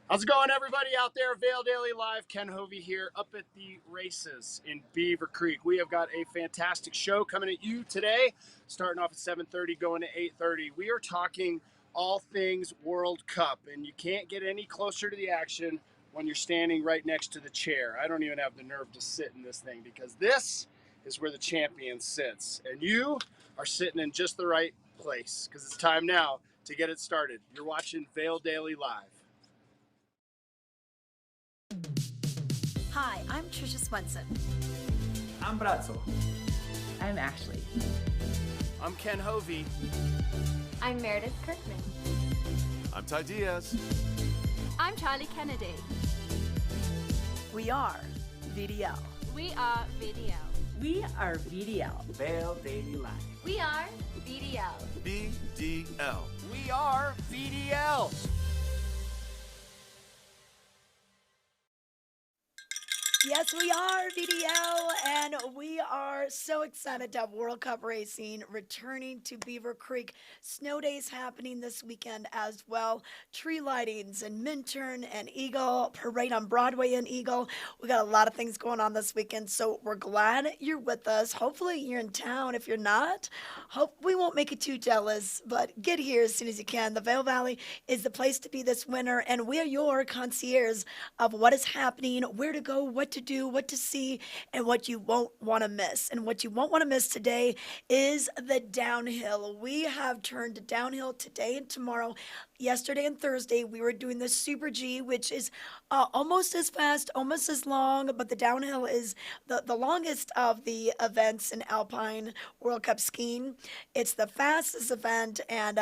How's it going, everybody out there? Vail Daily Live, Ken Hovey here, up at the races in Beaver Creek. We have got a fantastic show coming at you today, starting off at 7:30, going to 8:30. We are talking all things World Cup, and you can't get any closer to the action when you're standing right next to the chair. I don't even have the nerve to sit in this thing because this is where the champion sits, and you are sitting in just the right place because it's time now to get it started. You're watching Vail Daily Live. Hi, I'm Trisha Swenson. I'm Brazzo. I'm Ashley. I'm Ken Hovey. I'm Meredith Kirkman. I'm Ty Diaz. I'm Charlie Kennedy. We are VDL. We are VDL. We are VDL. Vail Daily Live. We are VDL. BDL. We are VDL. Yes, we are VDL, and we are so excited to have World Cup racing returning to Beaver Creek. Snow days happening this weekend as well. Tree lightings in Minturn and Eagle, parade on Broadway and Eagle. We got a lot of things going on this weekend, so we're glad you're with us. Hopefully you're in town. If you're not, hope we won't make you too jealous, but get here as soon as you can. The Vail Valley is the place to be this winter, and we are your concierge of what is happening, where to go, what to do, what to see, and what you won't want to miss. And what you won't want to miss today is the downhill. We have turned to downhill today and tomorrow. Yesterday and Thursday, we were doing the Super G, which is almost as fast, almost as long, but the downhill is the longest of the events in Alpine World Cup skiing. It's the fastest event, and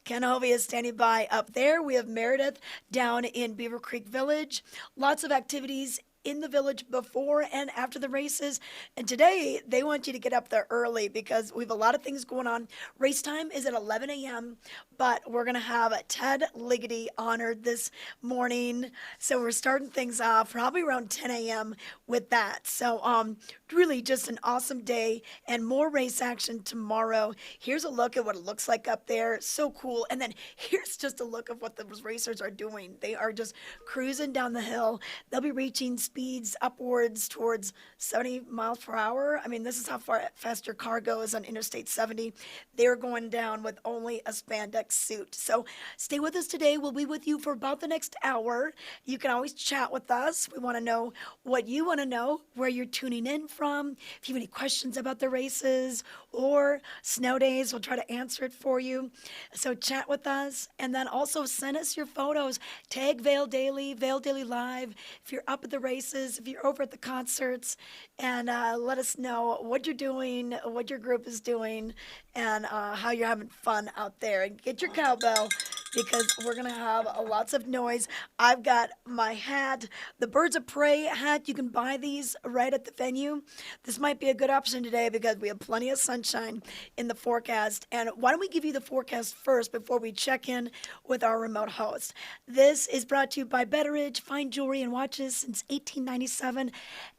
Ken Hovey is standing by up there. We have Meredith down in Beaver Creek Village. Lots of activities in the village before and after the races. And today they want you to get up there early because we have a lot of things going on. Race time is at 11 a.m., but we're going to have Ted Ligety honored this morning. So we're starting things off probably around 10 a.m. with that. So really just an awesome day and more race action tomorrow. Here's a look at what it looks like up there. So cool. And then here's just a look of what those racers are doing. They are just cruising down the hill. They'll be reaching speeds upwards towards 70 miles per hour. I mean, this is how fast your car goes on Interstate 70. They're going down with only a spandex suit. So stay with us today. We'll be with you for about the next hour. You can always chat with us. We want to know what you want to know, where you're tuning in from. If you have any questions about the races or snow days, we'll try to answer it for you. So chat with us, and then also send us your photos. Tag Vail Daily, Vail Daily Live. If you're up at the races, if you're over at the concerts, and let us know what you're doing, what your group is doing, and how you're having fun out there. And get your cowbell because we're going to have lots of noise. I've got my hat, the Birds of Prey hat. You can buy these right at the venue. This might be a good option today because we have plenty of sunshine in the forecast. And why don't we give you the forecast first before we check in with our remote host? This is brought to you by Betteridge, fine jewelry and watches since 1897.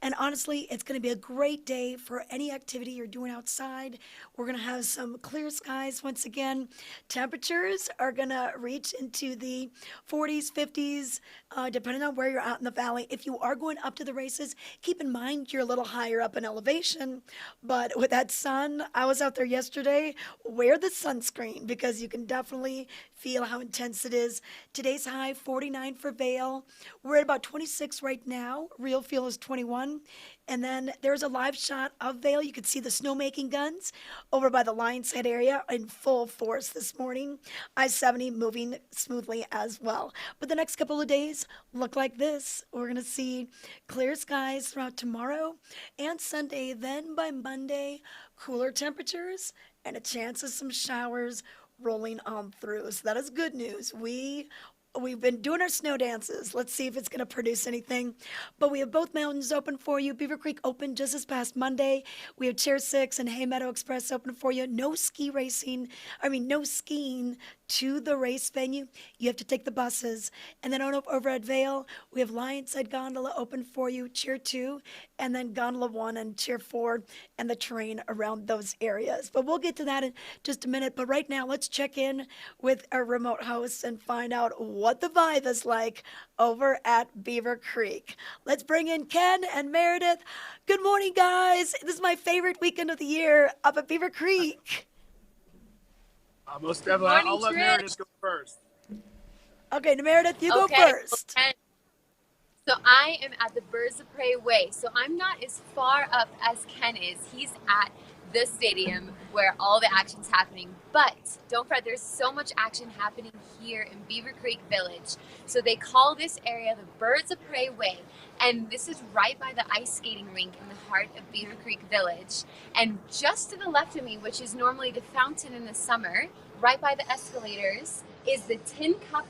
And honestly, it's going to be a great day for any activity you're doing outside. We're going to have some clear skies once again. Temperatures are going to reach into the 40s, 50s, depending on where you're out in the valley. If you are going up to the races, keep in mind you're a little higher up in elevation. But with that sun, I was out there yesterday. Wear the sunscreen because you can definitely feel how intense it is. Today's high, 49 for Vail. We're at about 26 right now. Real feel is 21. And then there's a live shot of Vail. You can see the snowmaking guns over by the Lions Head area in full force this morning. I-70 moving smoothly as well. But the next couple of days look like this. We're going to see clear skies throughout tomorrow and Sunday. Then by Monday, cooler temperatures and a chance of some showers rolling on through. So that is good news. We've been doing our snow dances. Let's see if it's going to produce anything. But we have both mountains open for you. Beaver Creek open just this past Monday. We have Chair 6 and Hay Meadow Express open for you. No skiing to the race venue. You have to take the buses. And then over at Vail, we have Lions Head Gondola open for you, Chair 2, and then Gondola 1 and Chair 4, and the terrain around those areas. But we'll get to that in just a minute. But right now, let's check in with our remote hosts and find out what what the vibe is like over at Beaver Creek. Let's bring in Ken and Meredith. Good morning, guys. This is my favorite weekend of the year up at Beaver Creek. Most definitely. Morning, I'll let Trish. Meredith go first. Okay, Meredith, you go Okay, first. so I am at the Birds of Prey Way. So I'm not as far up as Ken is. He's at the stadium where all the action's happening. But don't fret, there's so much action happening here in Beaver Creek Village. So they call this area the Birds of Prey Way. And this is right by the ice skating rink in the heart of Beaver Creek Village. And just to the left of me, which is normally the fountain in the summer, right by the escalators, is the Tin Cup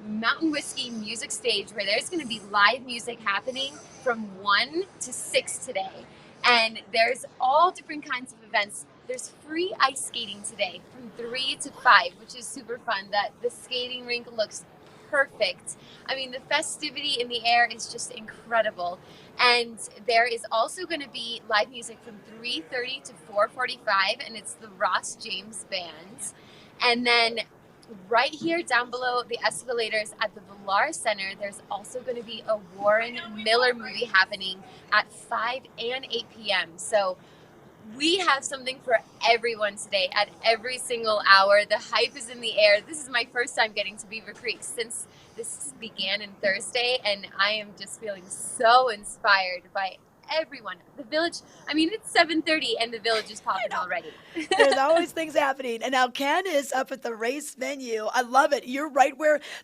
Mountain Whiskey music stage, where there's going to be live music happening from 1 to 6 today. And there's all different kinds of events. There's free ice skating today from 3 to 5, which is super fun. That the skating rink looks perfect. I mean, the festivity in the air is just incredible. And there is also going to be live music from 3:30 to 4:45, and it's the Ross James Band. And then right here down below the escalators at the Villar Center, there's also going to be a Warren Miller movie happening at 5 and 8 p.m. So we have something for everyone today at every single hour. The hype is in the air. This is my first time getting to Beaver Creek since this began on Thursday, and I am just feeling so inspired by everyone. The village, I mean, it's 7:30 and the village is popping already. There's always things happening. And now Ken is up at the race venue. I love it. You're right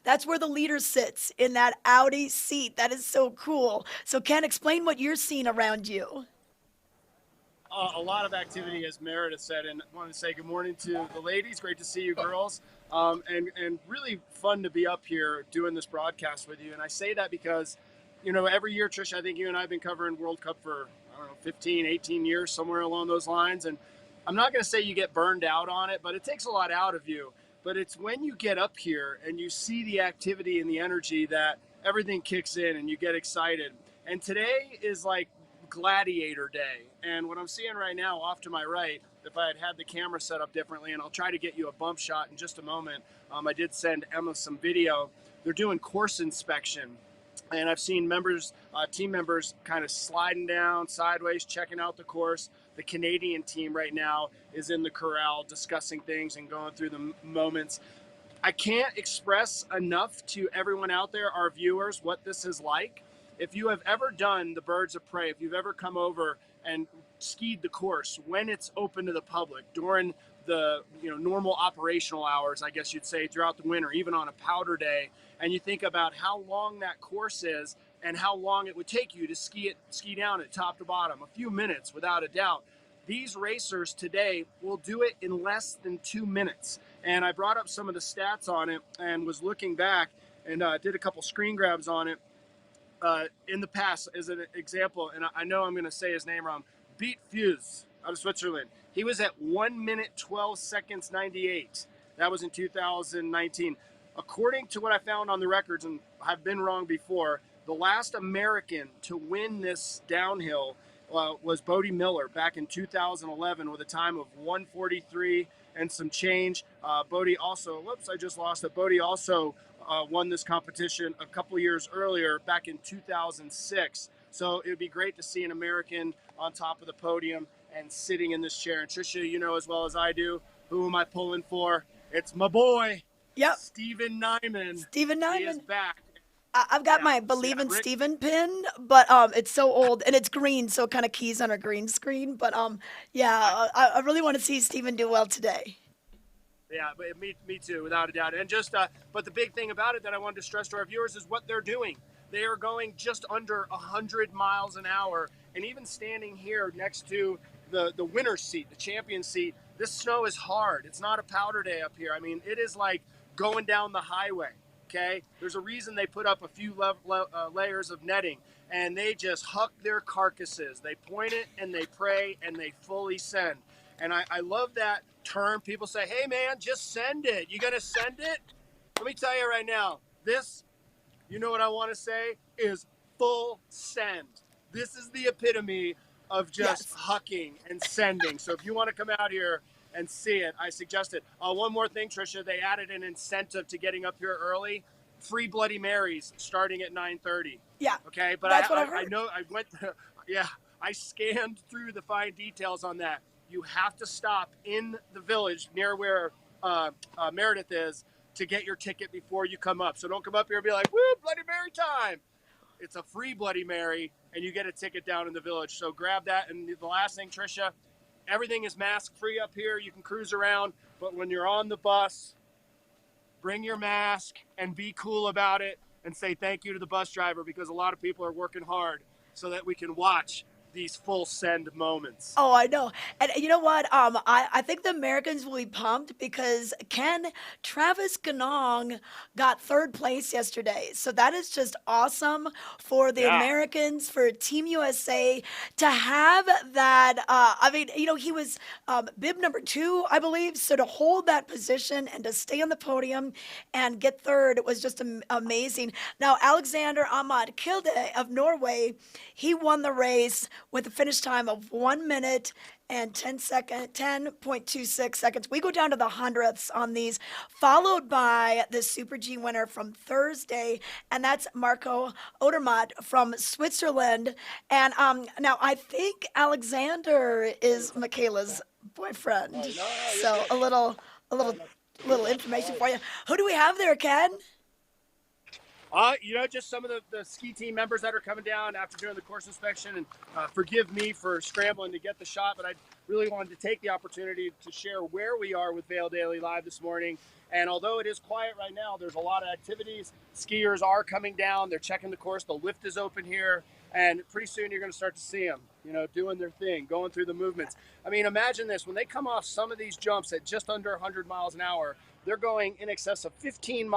that's where the leader sits, in that Audi seat. That is so cool. So Ken, explain what you're seeing around you. A lot of activity, as Meredith said, and I want to say good morning to the ladies. Great to see you girls. And really fun to be up here doing this broadcast with you. And I say that because, every year, Trish, I think you and I have been covering World Cup for, 15, 18 years, somewhere along those lines. And I'm not going to say you get burned out on it, but it takes a lot out of you. But it's when you get up here and you see the activity and the energy that everything kicks in and you get excited. And today is like Gladiator Day. And what I'm seeing right now off to my right, if I had the camera set up differently, and I'll try to get you a bump shot in just a moment. I did send Emma some video. They're doing course inspection. And I've seen team members kind of sliding down sideways, checking out the course. The Canadian team right now is in the corral discussing things and going through the moments. I can't express enough to everyone out there, our viewers, what this is like. If you have ever done the Birds of Prey, if you've ever come over and skied the course when it's open to the public during the normal operational hours, I guess you'd say, throughout the winter, even on a powder day, and you think about how long that course is and how long it would take you to ski down it top to bottom, a few minutes without a doubt. These racers today will do it in less than 2 minutes. And I brought up some of the stats on it and was looking back and did a couple screen grabs on it. In the past, as an example, and I know I'm going to say his name wrong, Beat Fuse out of Switzerland. He was at 1 minute, 12 seconds, 98. That was in 2019. According to what I found on the records, and I've been wrong before, the last American to win this downhill was Bodie Miller back in 2011 with a time of 1:43 and some change. Bodie also, I just lost it. Bodie also won this competition a couple years earlier, back in 2006. So it would be great to see an American on top of the podium and sitting in this chair. And Tricia, you know as well as I do, who am I pulling for? It's my boy, Yep. Steven Nyman. Steven Nyman. He is back. I've got my Believe in Steven pin, but it's so old and it's green, so it kind of keys on a green screen. But I really want to see Steven do well today. Yeah, but me too, without a doubt. And just, but the big thing about it that I wanted to stress to our viewers is what they're doing. They are going just under 100 miles an hour, and even standing here next to the winner's seat, the champion seat, this snow is hard. It's not a powder day up here. I mean, it is like going down the highway. Okay, there's a reason they put up a few layers of netting, and they just huck their carcasses. They point it and they pray and they fully send. And I love that term. People say, hey man, just send it. You gonna send it? Let me tell you right now, this, you know what I want to say, is full send. This is the epitome of just hucking and sending. So if you want to come out here and see it, I suggest it. One more thing, Tricia, they added an incentive to getting up here early. free Bloody Marys starting at 9:30. Yeah. Okay, but That's what I I heard. know I went. Yeah, I scanned through the fine details on that. You have to stop in the village near where Meredith is to get your ticket before you come up. So don't come up here and be like, "Woo, Bloody Mary time!" It's a free Bloody Mary, and you get a ticket down in the village. So grab that. And the last thing, Trisha, everything is mask free up here. You can cruise around, but when you're on the bus, bring your mask and be cool about it and say thank you to the bus driver, because a lot of people are working hard so that we can watch these full send moments. Oh, I know. And you know what? I think the Americans will be pumped because Travis Ganong got third place yesterday. So that is just awesome for the Yeah. Americans, for Team USA to have that. I mean, you know, he was bib number 2, I believe. So to hold that position and to stay on the podium and get third was just amazing. Now, Alexander Ahmad Kilde of Norway, he won the race with a finish time of 1 minute and 10.26 seconds. We go down to the hundredths on these, followed by the Super G winner from Thursday, and that's Marco Odermatt from Switzerland. And now I think Alexander is Michaela's boyfriend. So a little information for you. Who do we have there, Ken? You know, just some of the ski team members that are coming down after doing the course inspection, and forgive me for scrambling to get the shot, but I really wanted to take the opportunity to share where we are with Vail Daily Live this morning. And although it is quiet right now, there's a lot of activities. Skiers are coming down. They're checking the course. The lift is open here. And pretty soon you're going to start to see them, you know, doing their thing, going through the movements. I mean, imagine this. When they come off some of these jumps at just under 100 miles an hour, they're going in excess of 15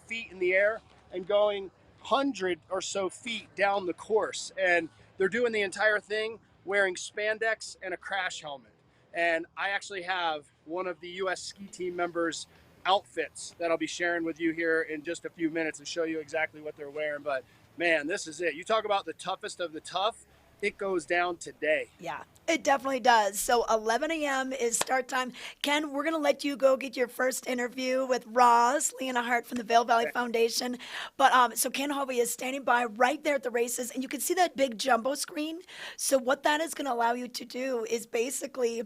feet in the air and going 100 or so feet down the course. And they're doing the entire thing wearing spandex and a crash helmet. And I actually have one of the U.S. ski team members' outfits that I'll be sharing with you here in just a few minutes and show you exactly what they're wearing. But man, this is it. You talk about the toughest of the tough. It goes down today. Yeah, it definitely does. So 11 a.m. is start time. Ken, we're going to let you go get your first interview with Roz Leonhardt from the Vail Valley Foundation. But so Ken Hovey is standing by right there at the races, and you can see that big jumbo screen. So what that is going to allow you to do is basically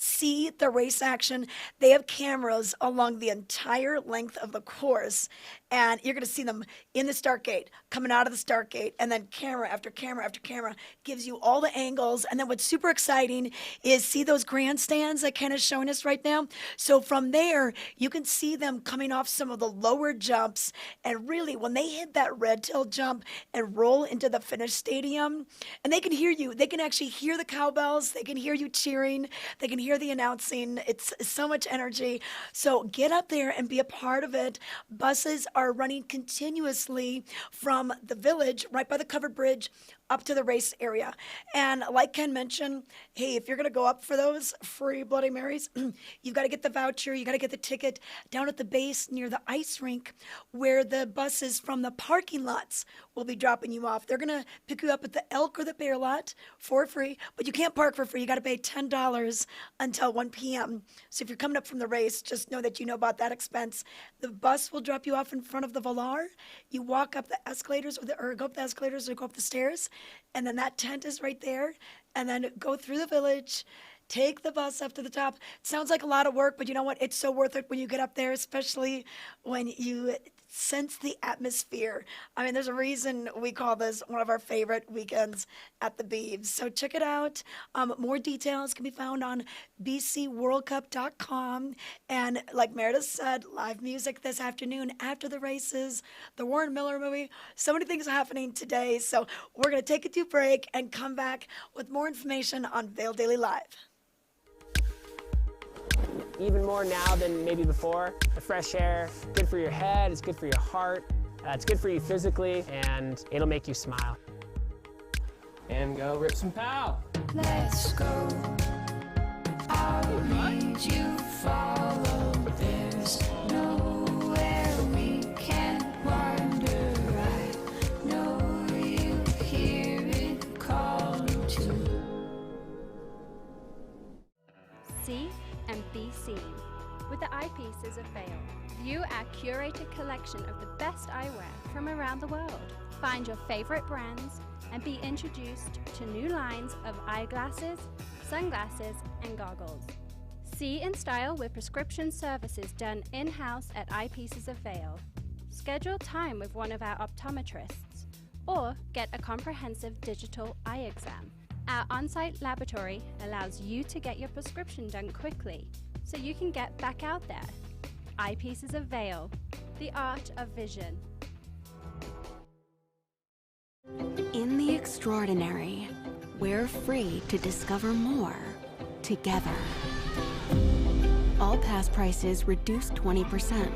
see the race action. They have cameras along the entire length of the course, and you're going to see them in the start gate, coming out of the start gate, and then camera after camera after camera gives you all the angles. And then what's super exciting is see those grandstands that Ken is showing us right now. So from there, you can see them coming off some of the lower jumps, and really when they hit that red tail jump and roll into the finish stadium, and they can hear you. They can actually hear the cowbells. They can hear you cheering. They can hear the announcing. It's so much energy. So get up there and be a part of it. Buses are running continuously from the village right by the covered bridge up to the race area. And like Ken mentioned, hey, if you're going to go up for those free Bloody Marys, you've got to get the voucher, you got to get the ticket down at the base near the ice rink where the buses from the parking lots will be dropping you off. They're going to pick you up at the Elk or the Bear lot for free, but you can't park for free. You got to pay $10 until 1 p.m. So if you're coming up from the race, just know that you know about that expense. The bus will drop you off in front of the Valar. You walk up the escalators or go up the escalators or go up the stairs, and then that tent is right there, and then go through the village, take the bus up to the top. It sounds like a lot of work, but you know what? It's so worth it when you get up there, especially when you sense the atmosphere. I mean, there's a reason we call this one of our favorite weekends at the Beavs. So check it out. More details can be found on bcworldcup.com. And like Meredith said, live music this afternoon after the races, the Warren Miller movie. So many things happening today. So we're going to take a 2 break and come back with more information on Vail Daily Live. Even more now than maybe before. The fresh air, good for your head, it's good for your heart, it's good for you physically, and it'll make you smile. And go rip some pow. Let's go. I'll lead you, follow. There's nowhere we can wander. I know you hear it calling to. See and be seen. with the eyepieces of Vail. View our curated collection of the best eyewear from around the world. Find your favorite brands and be introduced to new lines of eyeglasses, sunglasses, and goggles. See in style with prescription services done in-house at Eyepieces of Vail. Schedule time with one of our optometrists or get a comprehensive digital eye exam. Our on-site laboratory allows you to get your prescription done quickly so you can get back out there. Eyepieces of Vail, the art of vision. In the extraordinary, we're free to discover more together. All pass prices reduced 20%.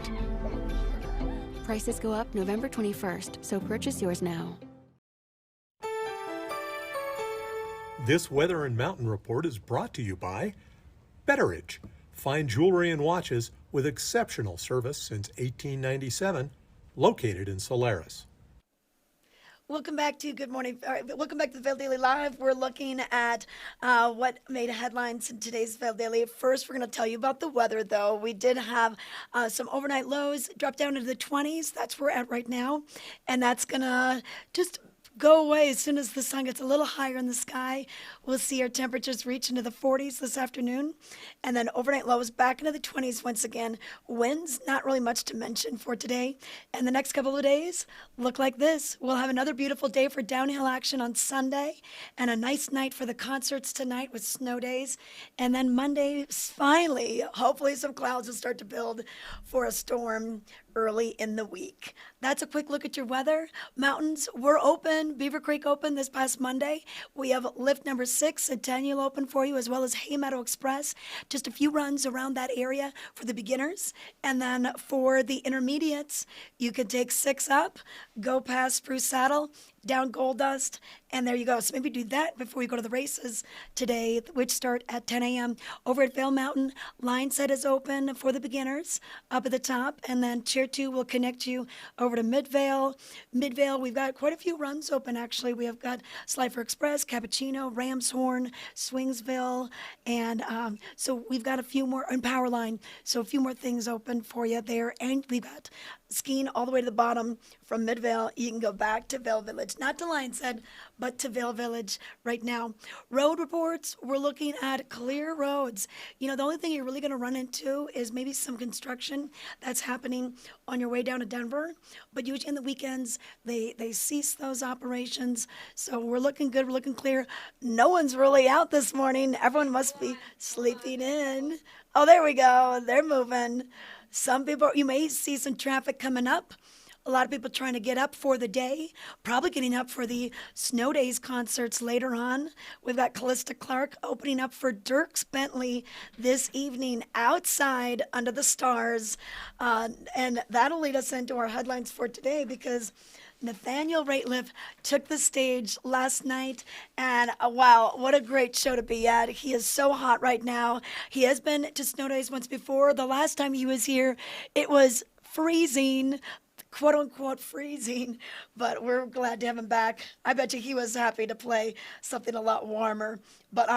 Prices go up November 21st, so purchase yours now. This weather and mountain report is brought to you by Betteridge. Fine jewelry and watches with exceptional service since 1897, located in Solaris. Welcome back to Good Morning. Welcome back to the Vail Daily Live. We're looking at what made headlines in today's Vail Daily. First, we're going to tell you about the weather, though. We did have some overnight lows drop down into the 20s. That's where we're at right now. And that's going to just go away as soon as the sun gets a little higher in the sky. We'll see our temperatures reach into the 40s this afternoon. And then overnight lows back into the 20s once again. Winds, not really much to mention for today. And the next couple of days look like this. We'll have another beautiful day for downhill action on Sunday and a nice night for the concerts tonight with snow days. And then Monday, finally, hopefully some clouds will start to build for a storm early in the week. That's a quick look at your weather. Mountains were open. Beaver Creek open this past Monday. We have lift number 6, Centennial open for you, as well as Hay Meadow Express. Just a few runs around that area for the beginners. And then for the intermediates, you could take 6 up, go past Spruce Saddle, down Gold Dust, and there you go. So maybe do that before we go to the races today, which start at 10 a.m. Over at Vail Mountain, line set is open for the beginners up at the top, and then Tier 2 will connect you over to Midvale. Midvale, we've got quite a few runs open, actually. We have got Slifer Express, Cappuccino, Ramshorn, Swingsville, and so we've got a few more, and Powerline, so a few more things open for you there. And we've got skiing all the way to the bottom from Midvale. You can go back to Vail Village, not to Lion's Head, but to Vail Village right now. Road reports, we're looking at clear roads. You know, the only thing you're really going to run into is maybe some construction that's happening on your way down to Denver. But usually in the weekends, they cease those operations. So we're looking good, we're looking clear. No one's really out this morning. Everyone must be sleeping in. Oh, there we go. They're moving. Some people, you may see some traffic coming up. A lot of people trying to get up for the day, probably getting up for the Snow Days concerts later on. We've got Callista Clark opening up for Dierks Bentley this evening outside under the stars. And that'll lead us into our headlines for today, because Nathaniel Rateliff took the stage last night, and wow, what a great show to be at. He is so hot right now. He has been to Snow Days once before. The last time he was here, it was freezing, quote unquote freezing, but we're glad to have him back. I bet you he was happy to play something a lot warmer. But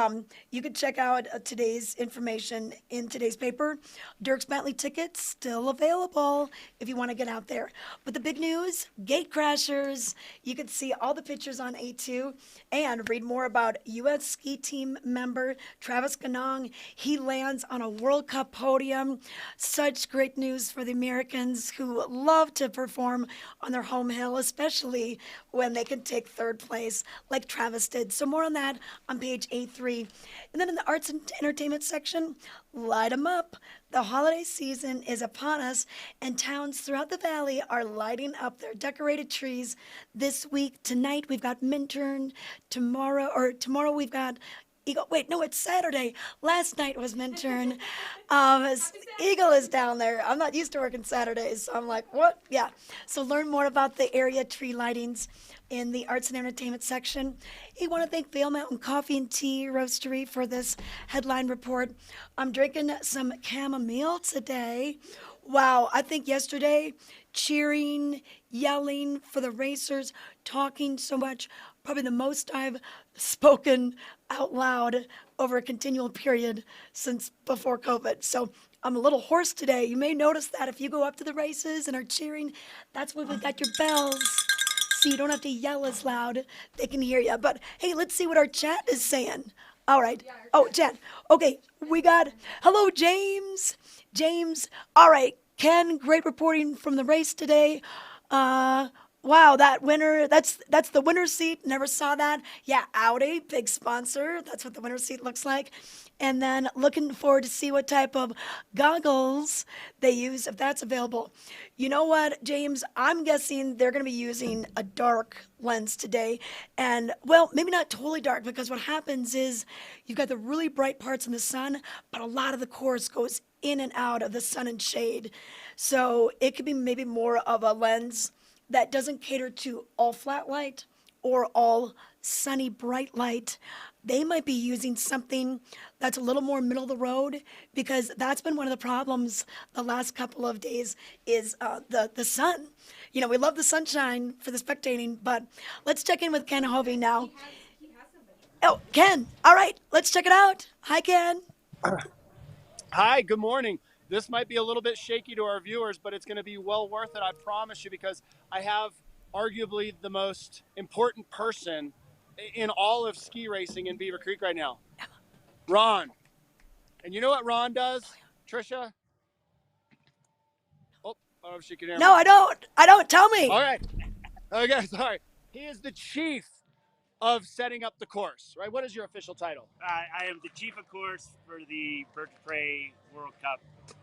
you can check out today's information in today's paper. Dierks Bentley tickets still available if you want to get out there. But the big news, gate crashers. You can see all the pictures on A2 and read more about U.S. ski team member Travis Ganong. He lands on a World Cup podium. Such great news for the Americans who love to perform on their home hill, especially when they can take third place like Travis did. So more on that on page A3. And then in the arts and entertainment section, light 'em up. The holiday season is upon us, and towns throughout the valley are lighting up their decorated trees this week. Tonight we've got Minturn. Tomorrow we've got Eagle. Wait, no, it's Saturday. Last night was Minturn. Eagle is down there. I'm not used to working Saturdays, so I'm like, what? Yeah. So learn more about the area tree lightings in the arts and entertainment section. I want to thank Vail Mountain Coffee and Tea Roastery for this headline report. I'm drinking some chamomile today. Wow, I think yesterday, cheering, yelling for the racers, talking so much, probably the most I've spoken out loud over a continual period since before COVID. So I'm a little hoarse today. You may notice that if you go up to the races and are cheering, that's why we've got your bells. So you don't have to yell as loud. They can hear you. But hey, let's see what our chat is saying. All right. Oh, chat. Okay, we got, hello, James. James. All right. Ken, great reporting from the race today. Wow, that winner, that's the winner's seat. Never saw that. Yeah, Audi, big sponsor. That's what the winner's seat looks like. And then looking forward to see what type of goggles they use, if that's available. You know what, James? I'm guessing they're going to be using a dark lens today. And, well, maybe not totally dark, because what happens is you've got the really bright parts in the sun, but a lot of the course goes in and out of the sun and shade. So it could be maybe more of a lens that doesn't cater to all flat light or all sunny bright light. They might be using something that's a little more middle of the road, because that's been one of the problems the last couple of days is the sun. You know, we love the sunshine for the spectating, but let's check in with Ken Hovey now. Oh, Ken. All right, let's check it out. Hi, Ken. Hi, good morning. This might be a little bit shaky to our viewers, but it's going to be well worth it, I promise you, because I have arguably the most important person in all of ski racing in Beaver Creek right now, Ron. And you know what Ron does, Trisha? Oh, I don't know if she can hear me. No, I don't. Tell me. All right. Okay, sorry. He is the chief of setting up the course, right? What is your official title? I am the chief of course for the Birds of Prey World Cup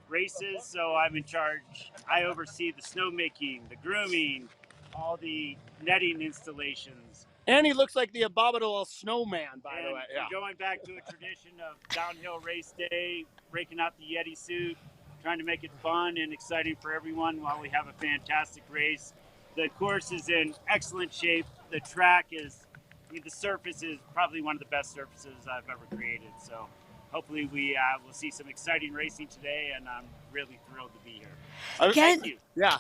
races, so I'm in charge. I oversee the snowmaking, the grooming, all the netting installations. And he looks like the abominable snowman, by the way. Yeah. Going back to a tradition of downhill race day, breaking out the Yeti suit, trying to make it fun and exciting for everyone while we have a fantastic race. The course is in excellent shape. The track is, the surface is probably one of the best surfaces I've ever created. So hopefully we will see some exciting racing today, and I'm really thrilled to be here. Ken, Thank you. Yeah.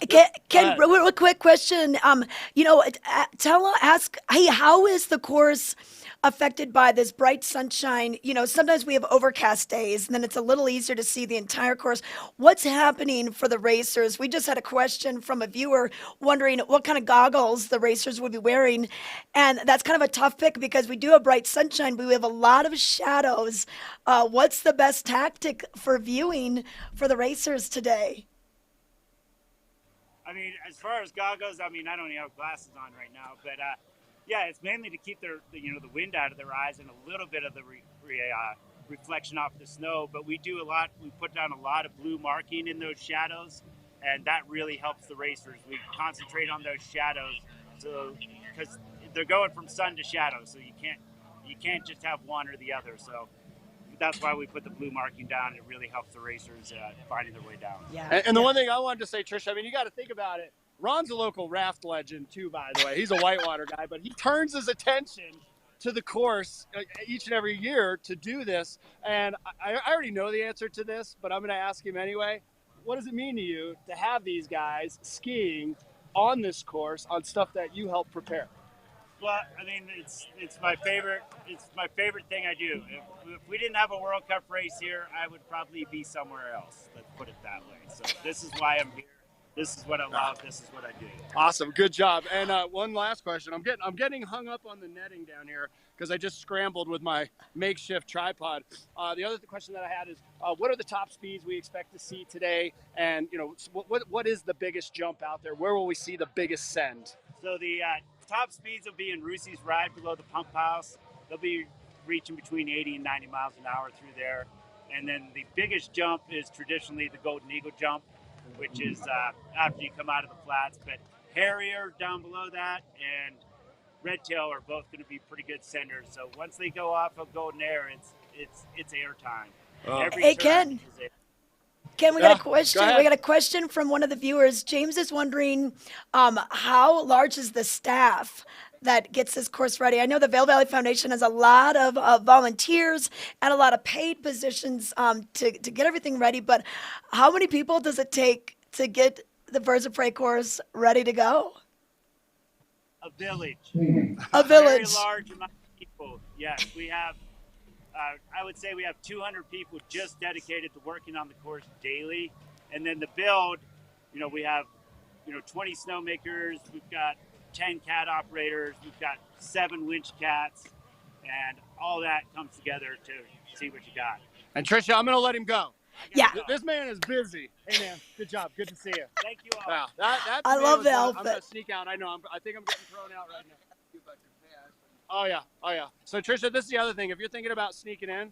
Ken, real quick question. Ask, hey, how is the course affected by this bright sunshine? You know, sometimes we have overcast days, and then it's a little easier to see the entire course. What's happening for the racers? We just had a question from a viewer wondering what kind of goggles the racers would be wearing, and that's kind of a tough pick because we do have bright sunshine, but we have a lot of shadows. What's the best tactic for viewing for the racers today? I mean, as far as goggles, I don't even have glasses on right now, but yeah, it's mainly to keep the wind out of their eyes and a little bit of the reflection off the snow. But we put down a lot of blue marking in those shadows, and that really helps the racers. We concentrate on those shadows, so because they're going from sun to shadow, so you can't just have one or the other. So that's why we put the blue marking down. It really helps the racers finding their way down. Yeah. And the one thing I wanted to say, Trish, you got to think about it. Ron's a local raft legend too, by the way. He's a whitewater guy, but he turns his attention to the course each and every year to do this. And I already know the answer to this, but I'm going to ask him anyway. What does it mean to you to have these guys skiing on this course on stuff that you help prepare? Well, it's my favorite. It's my favorite thing I do. If we didn't have a World Cup race here, I would probably be somewhere else. Let's put it that way. So this is why I'm here. This is what I love. This is what I do. Awesome, good job. And one last question. I'm getting hung up on the netting down here because I just scrambled with my makeshift tripod. The other question that I had is, what are the top speeds we expect to see today? And what is the biggest jump out there? Where will we see the biggest send? So the top speeds will be in Rusi's Ride below the pump house. They'll be reaching between 80 and 90 miles an hour through there. And then the biggest jump is traditionally the Golden Eagle jump, which is after you come out of the flats. But Harrier down below that and Red Tail are both going to be pretty good senders. So once they go off of Golden Air, it's air time. Hey, Ken. Ken, we got a question. We got a question from one of the viewers. James is wondering, how large is the staff that gets this course ready? I know the Vail Valley Foundation has a lot of volunteers and a lot of paid positions to get everything ready, but how many people does it take to get the Birds of Prey course ready to go? A village. A village. Very large amount of people. Yes, we have I would say we have 200 people just dedicated to working on the course daily. And then the build, we have, 20 snowmakers. We've got 10 cat operators. We've got 7 winch cats. And all that comes together to see what you got. And Trisha, I'm going to let him go. Yeah. This man is busy. Hey, man, good job. Good to see you. Thank you all. Wow, that I love the I'm going to outfit. sneak out. I know. I think I'm getting thrown out right now. Oh, yeah. Oh, yeah. So, Trisha, this is the other thing. If you're thinking about sneaking in,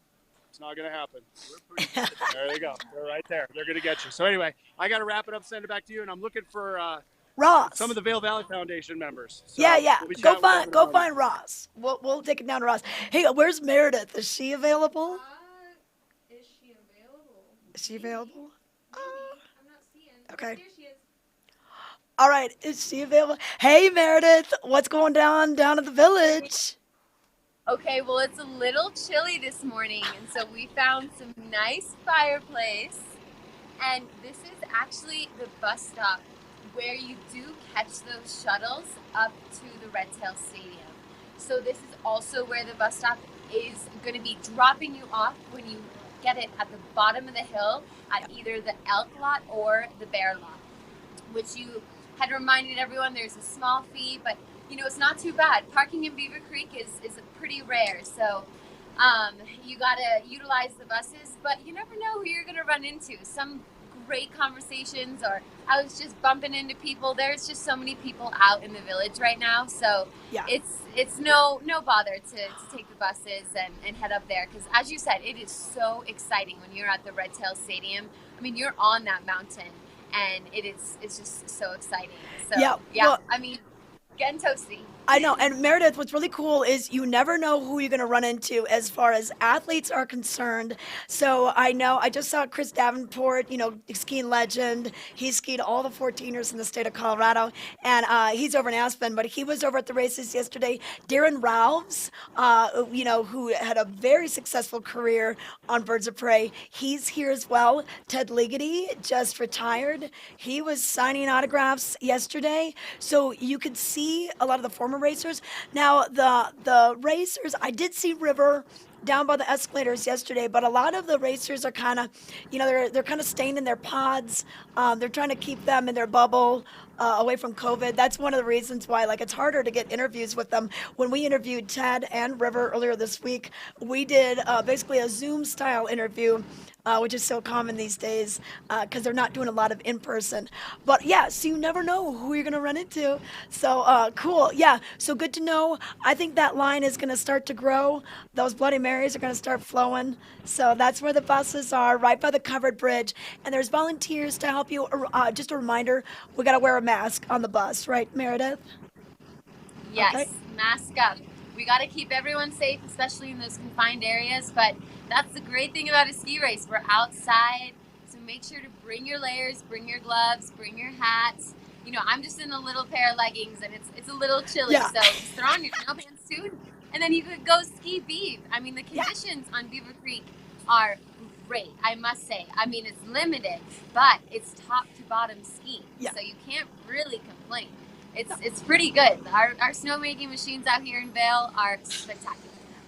it's not going to happen. We're pretty good. There they go. They're right there. They're going to get you. So, anyway, I got to wrap it up, send it back to you, and I'm looking for Ross. some of the Vail Valley Foundation members. So Yeah. we'll be Go chatting with find Ross. We'll take it down to Ross. Hey, where's Meredith? Is she available? Is she available? Is she available? I'm not seeing. Okay. There she is. All right. Is she available? Hey, Meredith. What's going down at the village? Okay, well, it's a little chilly this morning, and so we found some nice fireplace. And this is actually the bus stop where you do catch those shuttles up to the Red Tail Stadium. So this is also where the bus stop is going to be dropping you off when you get it at the bottom of the hill at either the elk lot or the bear lot, which you had reminded everyone there's a small fee, but it's not too bad. Parking in Beaver Creek is pretty rare, so you gotta utilize the buses, but you never know who you're gonna run into. Some great conversations, or I was just bumping into people. There's just so many people out in the village right now, so Yeah. it's no bother to take the buses and head up there, because as you said, it is so exciting when you're at the Red Tail Stadium. I mean, you're on that mountain, and it's just so exciting. So Yeah, well, I mean, getting toasty. I know. And Meredith, what's really cool is you never know who you're going to run into as far as athletes are concerned. So I just saw Chris Davenport, skiing legend. He skied all the 14ers in the state of Colorado, and he's over in Aspen, but he was over at the races yesterday. Darren Ralphs, who had a very successful career on Birds of Prey, he's here as well. Ted Ligety just retired. He was signing autographs yesterday. So you could see a lot of the former racers. Now, the racers, I did see River down by the escalators yesterday, but a lot of the racers are kind of, they're kind of staying in their pods. They're trying to keep them in their bubble away from COVID. That's one of the reasons why, it's harder to get interviews with them. When we interviewed Ted and River earlier this week, we did basically a Zoom-style interview, which is so common these days because they're not doing a lot of in-person. But yeah, so you never know who you're going to run into. So cool. Yeah, so good to know. I think that line is going to start to grow. Those Bloody Marys are going to start flowing. So that's where the buses are, right by the covered bridge. And there's volunteers to help you. Just a reminder, we got to wear a mask on the bus, right, Meredith? Yes, Okay. Mask up. We got to keep everyone safe, especially in those confined areas. But that's the great thing about a ski race. We're outside, so make sure to bring your layers, bring your gloves, bring your hats. I'm just in a little pair of leggings, and it's a little chilly. Yeah. So just throw on your snow pants too, and then you could go ski Beaver. I mean, the conditions on Beaver Creek are great, I must say. I mean, it's limited, but it's top to bottom skiing, Yeah. so you can't really complain. It's pretty good. Our snowmaking machines out here in Vail are spectacular.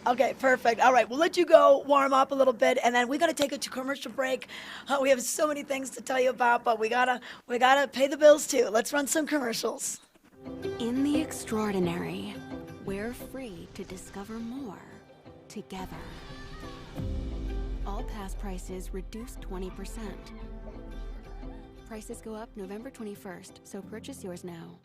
Okay, perfect. All right, we'll let you go warm up a little bit, and then we got to take a commercial break. We have so many things to tell you about, but we gotta pay the bills too. Let's run some commercials. In the extraordinary, we're free to discover more together. All pass prices reduced 20%. Prices go up November 21st, so purchase yours now.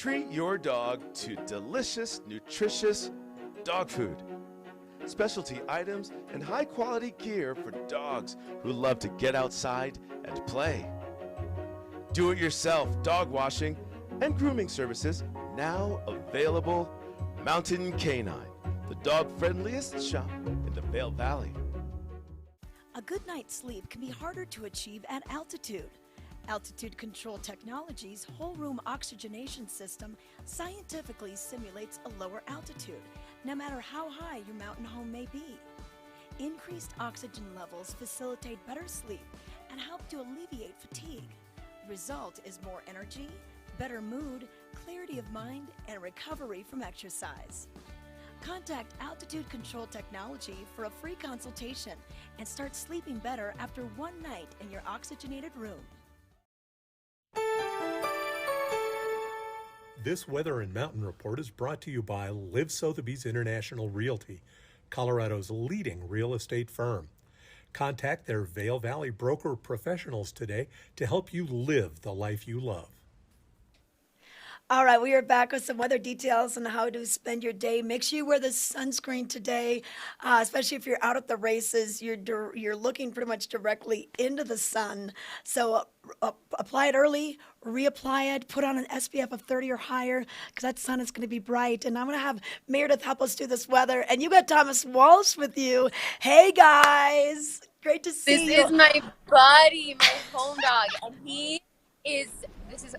Treat your dog to delicious, nutritious dog food. Specialty items and high-quality gear for dogs who love to get outside and play. Do-it-yourself dog washing and grooming services now available. Mountain Canine, the dog-friendliest shop in the Vail Valley. A good night's sleep can be harder to achieve at altitude. Altitude Control Technology's whole room oxygenation system scientifically simulates a lower altitude, no matter how high your mountain home may be. Increased oxygen levels facilitate better sleep and help to alleviate fatigue. The result is more energy, better mood, clarity of mind, and recovery from exercise. Contact Altitude Control Technology for a free consultation and start sleeping better after one night in your oxygenated room. This Weather and Mountain Report is brought to you by Live Sotheby's International Realty, Colorado's leading real estate firm. Contact their Vail Valley broker professionals today to help you live the life you love. All right, we are back with some weather details on how to spend your day. Make sure you wear the sunscreen today, especially if you're out at the races. You're looking pretty much directly into the sun. So apply it early, reapply it, put on an SPF of 30 or higher because that sun is going to be bright. And I'm going to have Meredith help us do this weather. And you got Thomas Walsh with you. Hey, guys. Great to see you. This is my buddy, my home dog, and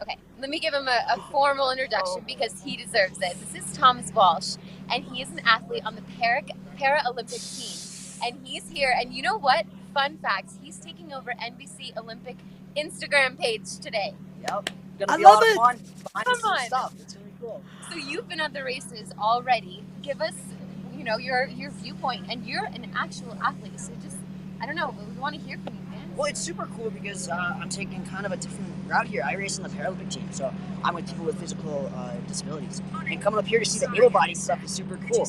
okay, let me give him a formal introduction because he deserves it. This is Thomas Walsh, and he is an athlete on the Paralympic team. And he's here, and you know what? Fun fact, he's taking over NBC Olympic Instagram page today. Yep. I love it. Come on. Stuff. It's really cool. So you've been at the races already. Give us, your viewpoint, and you're an actual athlete. So just, I don't know, we want to hear from you, man. Well, it's super cool because I'm taking kind of a different route here. I race in the Paralympic team, so I'm with people with physical disabilities. And coming up here to see the able-bodied stuff is super cool.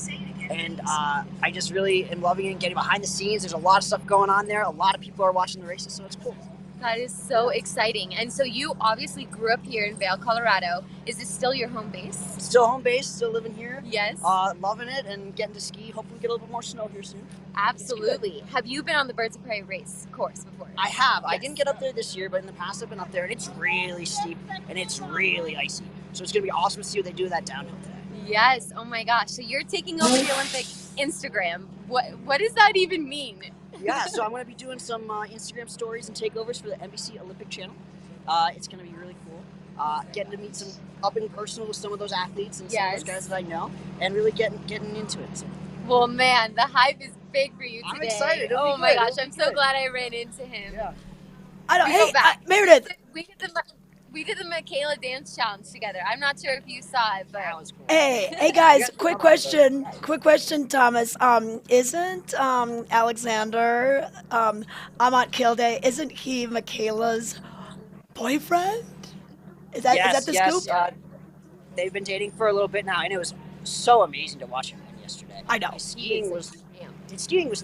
And I just really am loving it and getting behind the scenes. There's a lot of stuff going on there. A lot of people are watching the races, so it's cool. That is so exciting. And so you obviously grew up here in Vail, Colorado. Is this still your home base? Still home base, still living here. Yes. Loving it and getting to ski. Hopefully get a little bit more snow here soon. Absolutely. Have you been on the Birds of Prey race course before? I have. Yes. I didn't get up there this year, but in the past I've been up there, and it's really steep and it's really icy. So it's going to be awesome to see what they do with that downhill today. Yes. Oh my gosh. So you're taking over the Olympic Instagram. What does that even mean? Yeah, so I'm going to be doing some Instagram stories and takeovers for the NBC Olympic channel. It's going to be really cool. Getting to meet some up and personal with some of those athletes and some of those guys that I know, and really getting into it. So. Well, man, the hype is big for you today. I'm excited. Oh my gosh, I'm so glad I ran into him. Yeah. I don't. Hey, Meredith. We did the Michaela dance challenge together. I'm not sure if you saw it, but that was cool. Hey guys, quick question, Thomas. Isn't Alexander Amat Kilday, isn't he Michaela's boyfriend? Is that the scoop? They've been dating for a little bit now, and it was so amazing to watch him win yesterday. I know. Skiing was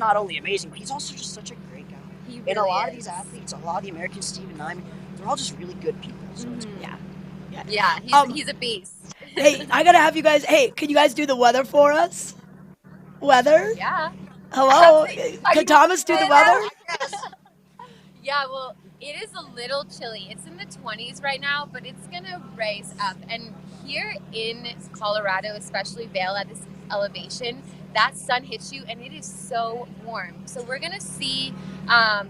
not only amazing, but he's also just such a great guy. He And a lot of these athletes, a lot of the Americans, Steve and I, they're all just really good people. So it's cool. Yeah, he's a beast. Hey, I gotta have you guys. Hey, can you guys do the weather for us? Weather? Yeah. Hello. Can Thomas do the weather? Yeah. Well, it is a little chilly. It's in the 20s right now, but it's gonna raise up. And here in Colorado, especially Vail at this elevation, that sun hits you, and it is so warm. So we're gonna see a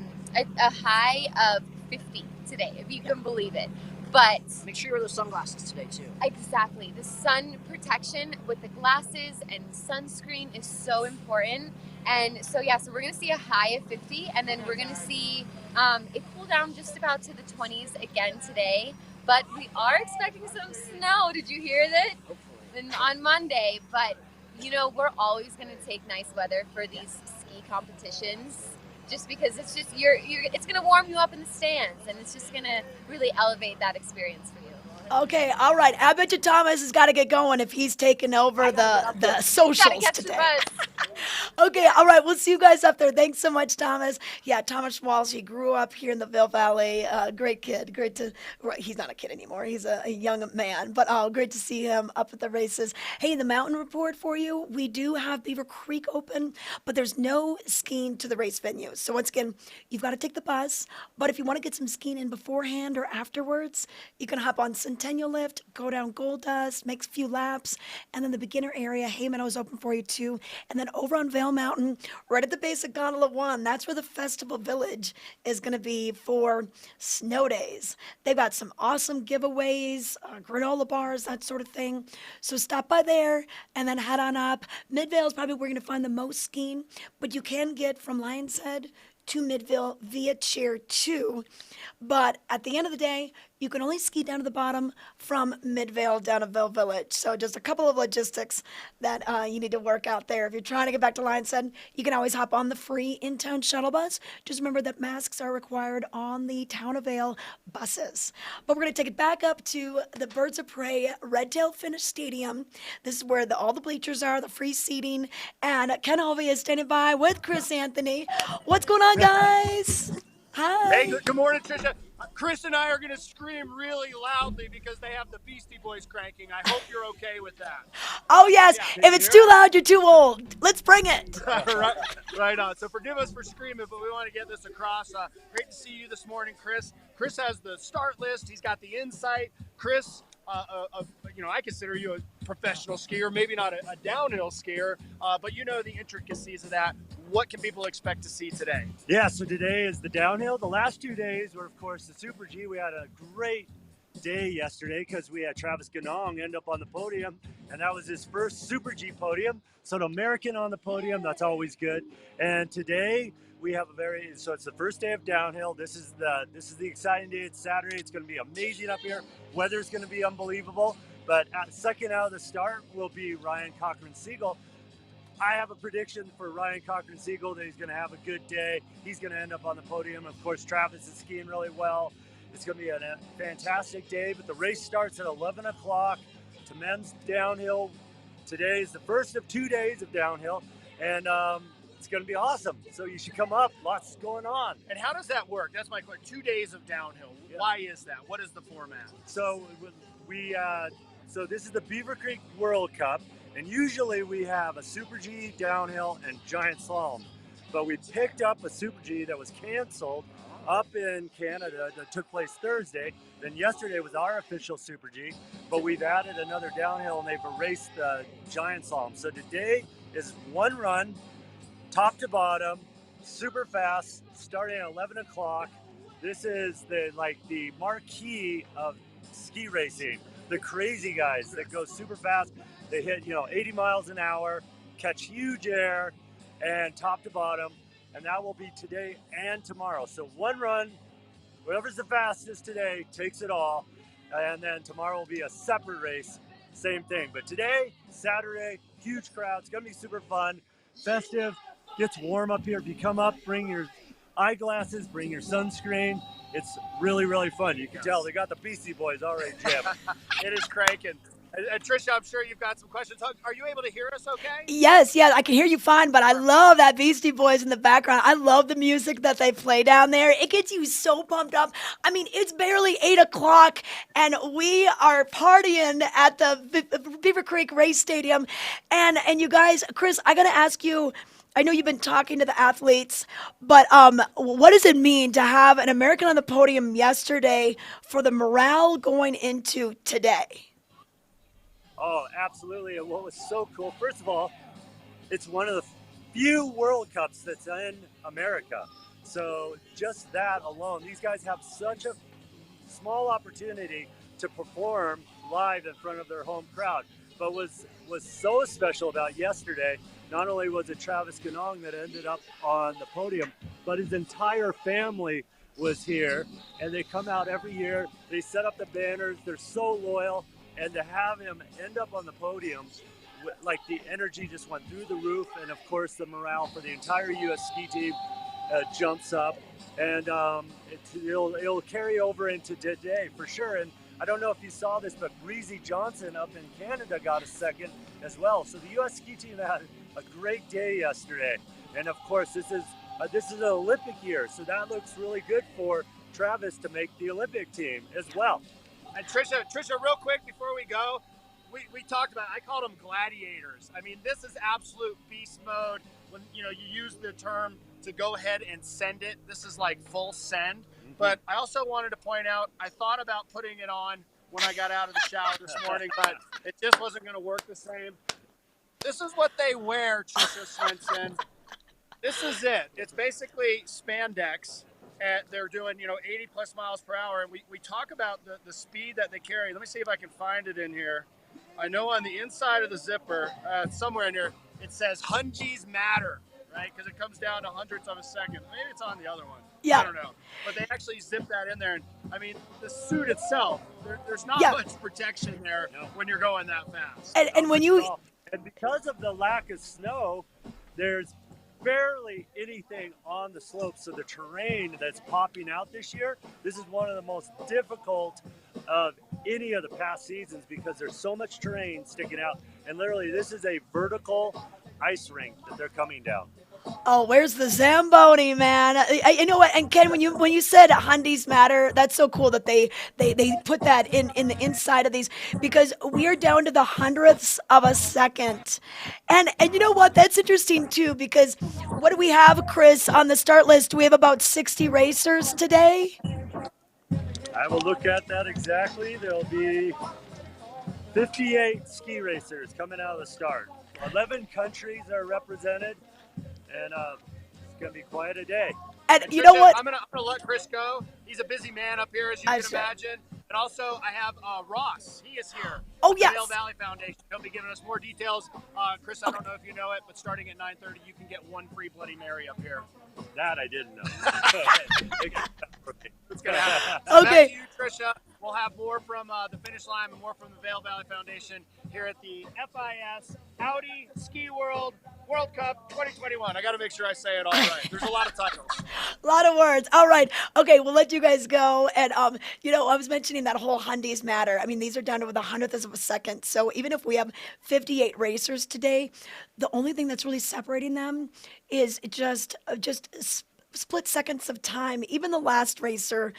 high of 50 today, if you can believe it. But make sure you wear those sunglasses today too. Exactly. The sun protection with the glasses and sunscreen is so important. And so so we're gonna see a high of 50, and then we're gonna see it cool down just about to the 20s again today. But we are expecting some snow. Did you hear that? Hopefully. On Monday. But we're always gonna take nice weather for these ski competitions. Just because it's just it's gonna warm you up in the stands, and it's just gonna really elevate that experience for you. Okay, all right. I bet you Thomas has got to get going if he's taking over the socials today. Okay, all right. We'll see you guys up there. Thanks so much, Thomas. Yeah, Thomas Walsh. He grew up here in the Vail Valley. Great kid. Great to. He's not a kid anymore. He's a young man. But great to see him up at the races. Hey, the mountain report for you. We do have Beaver Creek open, but there's no skiing to the race venue. So once again, you've got to take the bus. But if you want to get some skiing in beforehand or afterwards, you can hop on Centennial Lift, go down Gold Dust, make a few laps, and then the beginner area, Hay Meadow, is open for you too. And then over on Vail Mountain, right at the base of Gondola 1, that's where the Festival Village is going to be for snow days. They've got some awesome giveaways, granola bars, that sort of thing. So stop by there and then head on up. Midvale is probably where you're going to find the most skiing, but you can get from Lion's Head to Midvale via Chair 2. But at the end of the day, you can only ski down to the bottom from Midvale down to Vail Village. So just a couple of logistics that you need to work out there. If you're trying to get back to Lion's Head, you can always hop on the free in-town shuttle bus. Just remember that masks are required on the Town of Vail buses. But we're going to take it back up to the Birds of Prey Redtail Finish Stadium. This is where all the bleachers are, the free seating. And Ken Holvey is standing by with Chris Anthony. What's going on, guys? Hi. Hey, good morning, Trisha. Chris and I are going to scream really loudly because they have the Beastie Boys cranking. I hope you're okay with that. Oh, yes. Yeah. If it's too loud, you're too old. Let's bring it. right on. So forgive us for screaming, but we want to get this across. Great to see you this morning, Chris. Chris has the start list. He's got the insight. Chris, I consider you a professional skier, maybe not a downhill skier, but you know the intricacies of that. What can people expect to see today? Yeah, so today is the downhill. The last 2 days were, of course, the Super G. We had a great day yesterday because we had Travis Ganong end up on the podium, and that was his first Super G podium. So an American on the podium, that's always good. And today we have so it's the first day of downhill. This is the exciting day. It's Saturday. It's going to be amazing up here. Weather's going to be unbelievable. But second out of the start will be Ryan Cochran-Siegel. I have a prediction for Ryan Cochran-Siegel that he's going to have a good day. He's going to end up on the podium. Of course, Travis is skiing really well. It's going to be a fantastic day, but the race starts at 11 o'clock to men's downhill. Today is the first of 2 days of downhill, and it's going to be awesome. So you should come up. Lots going on. And how does that work? That's my question. 2 days of downhill. Yeah. Why is that? What is the format? So so this is the Beaver Creek World Cup. And usually we have a Super G, downhill, and giant slalom. But we picked up a Super G that was canceled up in Canada that took place Thursday. Then yesterday was our official Super G. But we've added another downhill, and they've erased the giant slalom. So today is one run, top to bottom, super fast, starting at 11 o'clock. This is the marquee of ski racing. The crazy guys that go super fast. They hit, 80 miles an hour, catch huge air, and top to bottom. And that will be today and tomorrow. So one run, whoever's the fastest today takes it all. And then tomorrow will be a separate race, same thing. But today, Saturday, huge crowd. It's going to be super fun, festive, gets warm up here. If you come up, bring your eyeglasses, bring your sunscreen. It's really, really fun. You can tell they got the Beastie Boys already jammed. It is cranking. And Trisha, I'm sure you've got some questions. Are you able to hear us okay? Yes, I can hear you fine, but I love that Beastie Boys in the background. I love the music that they play down there. It gets you so pumped up. I mean, it's barely 8 o'clock, and we are partying at the Beaver Creek Race Stadium. And you guys, Chris, I got to ask you, I know you've been talking to the athletes, but what does it mean to have an American on the podium yesterday for the morale going into today? Oh, absolutely. And what was so cool, first of all, it's one of the few World Cups that's in America. So just that alone, these guys have such a small opportunity to perform live in front of their home crowd. But was so special about yesterday, not only was it Travis Ganong that ended up on the podium, but his entire family was here. And they come out every year. They set up the banners. They're so loyal. And to have him end up on the podium, like the energy just went through the roof. And of course, the morale for the entire U.S. ski team jumps up. And it'll carry over into today for sure. And I don't know if you saw this, but Breezy Johnson up in Canada got a second as well. So the U.S. ski team had a great day yesterday. And of course, this is an Olympic year, so that looks really good for Travis to make the Olympic team as well. And Trisha, real quick before we go, we talked about, I called them gladiators. I mean, this is absolute beast mode. When you use the term to go ahead and send it, this is like full send. But I also wanted to point out, I thought about putting it on when I got out of the shower this morning, but it just wasn't going to work the same. This is what they wear, Trisha Swenson. This is it. It's basically spandex. And they're doing, 80 plus miles per hour. And we talk about the speed that they carry. Let me see if I can find it in here. I know on the inside of the zipper, somewhere in here, it says Hungies matter, right? Because it comes down to hundredths of a second. Maybe it's on the other one. Yeah. I don't know. But they actually zip that in there. And I mean, the suit itself, there's not much protection there when you're going that fast. And when you... And because of the lack of snow, there's barely anything on the slopes. So the terrain that's popping out this year, this is one of the most difficult of any of the past seasons because there's so much terrain sticking out. And literally, this is a vertical ice rink that they're coming down. Oh, where's the Zamboni, man? You know what? And Ken, when you said Hundies matter, that's so cool that they put that in the inside of these because we are down to the hundredths of a second. And you know what? That's interesting too because what do we have, Chris, on the start list? We have about 60 racers today. I will look at that exactly. There'll be 58 ski racers coming out of the start. 11 countries are represented. And it's going to be quite a day. And you know what? I'm gonna let Chris go. He's a busy man up here, as you can imagine. And also, I have Ross. He is here. Oh, yes. The Vail Valley Foundation. He'll be giving us more details. Chris, I don't know if you know it, but starting at 9:30, you can get one free Bloody Mary up here. That I didn't know. It's going to happen. Okay. Back to you, Trisha. We'll have more from the finish line and more from the Vail Valley Foundation here at the FIS Audi Ski World Cup 2021. I got to make sure I say it all right. There's a lot of titles. A lot of words. All right. Okay, we'll let you guys go. And, I was mentioning that whole Hundies matter. I mean, these are down to the hundredths of a second. So even if we have 58 racers today, the only thing that's really separating them is just split seconds of time. Even the last racer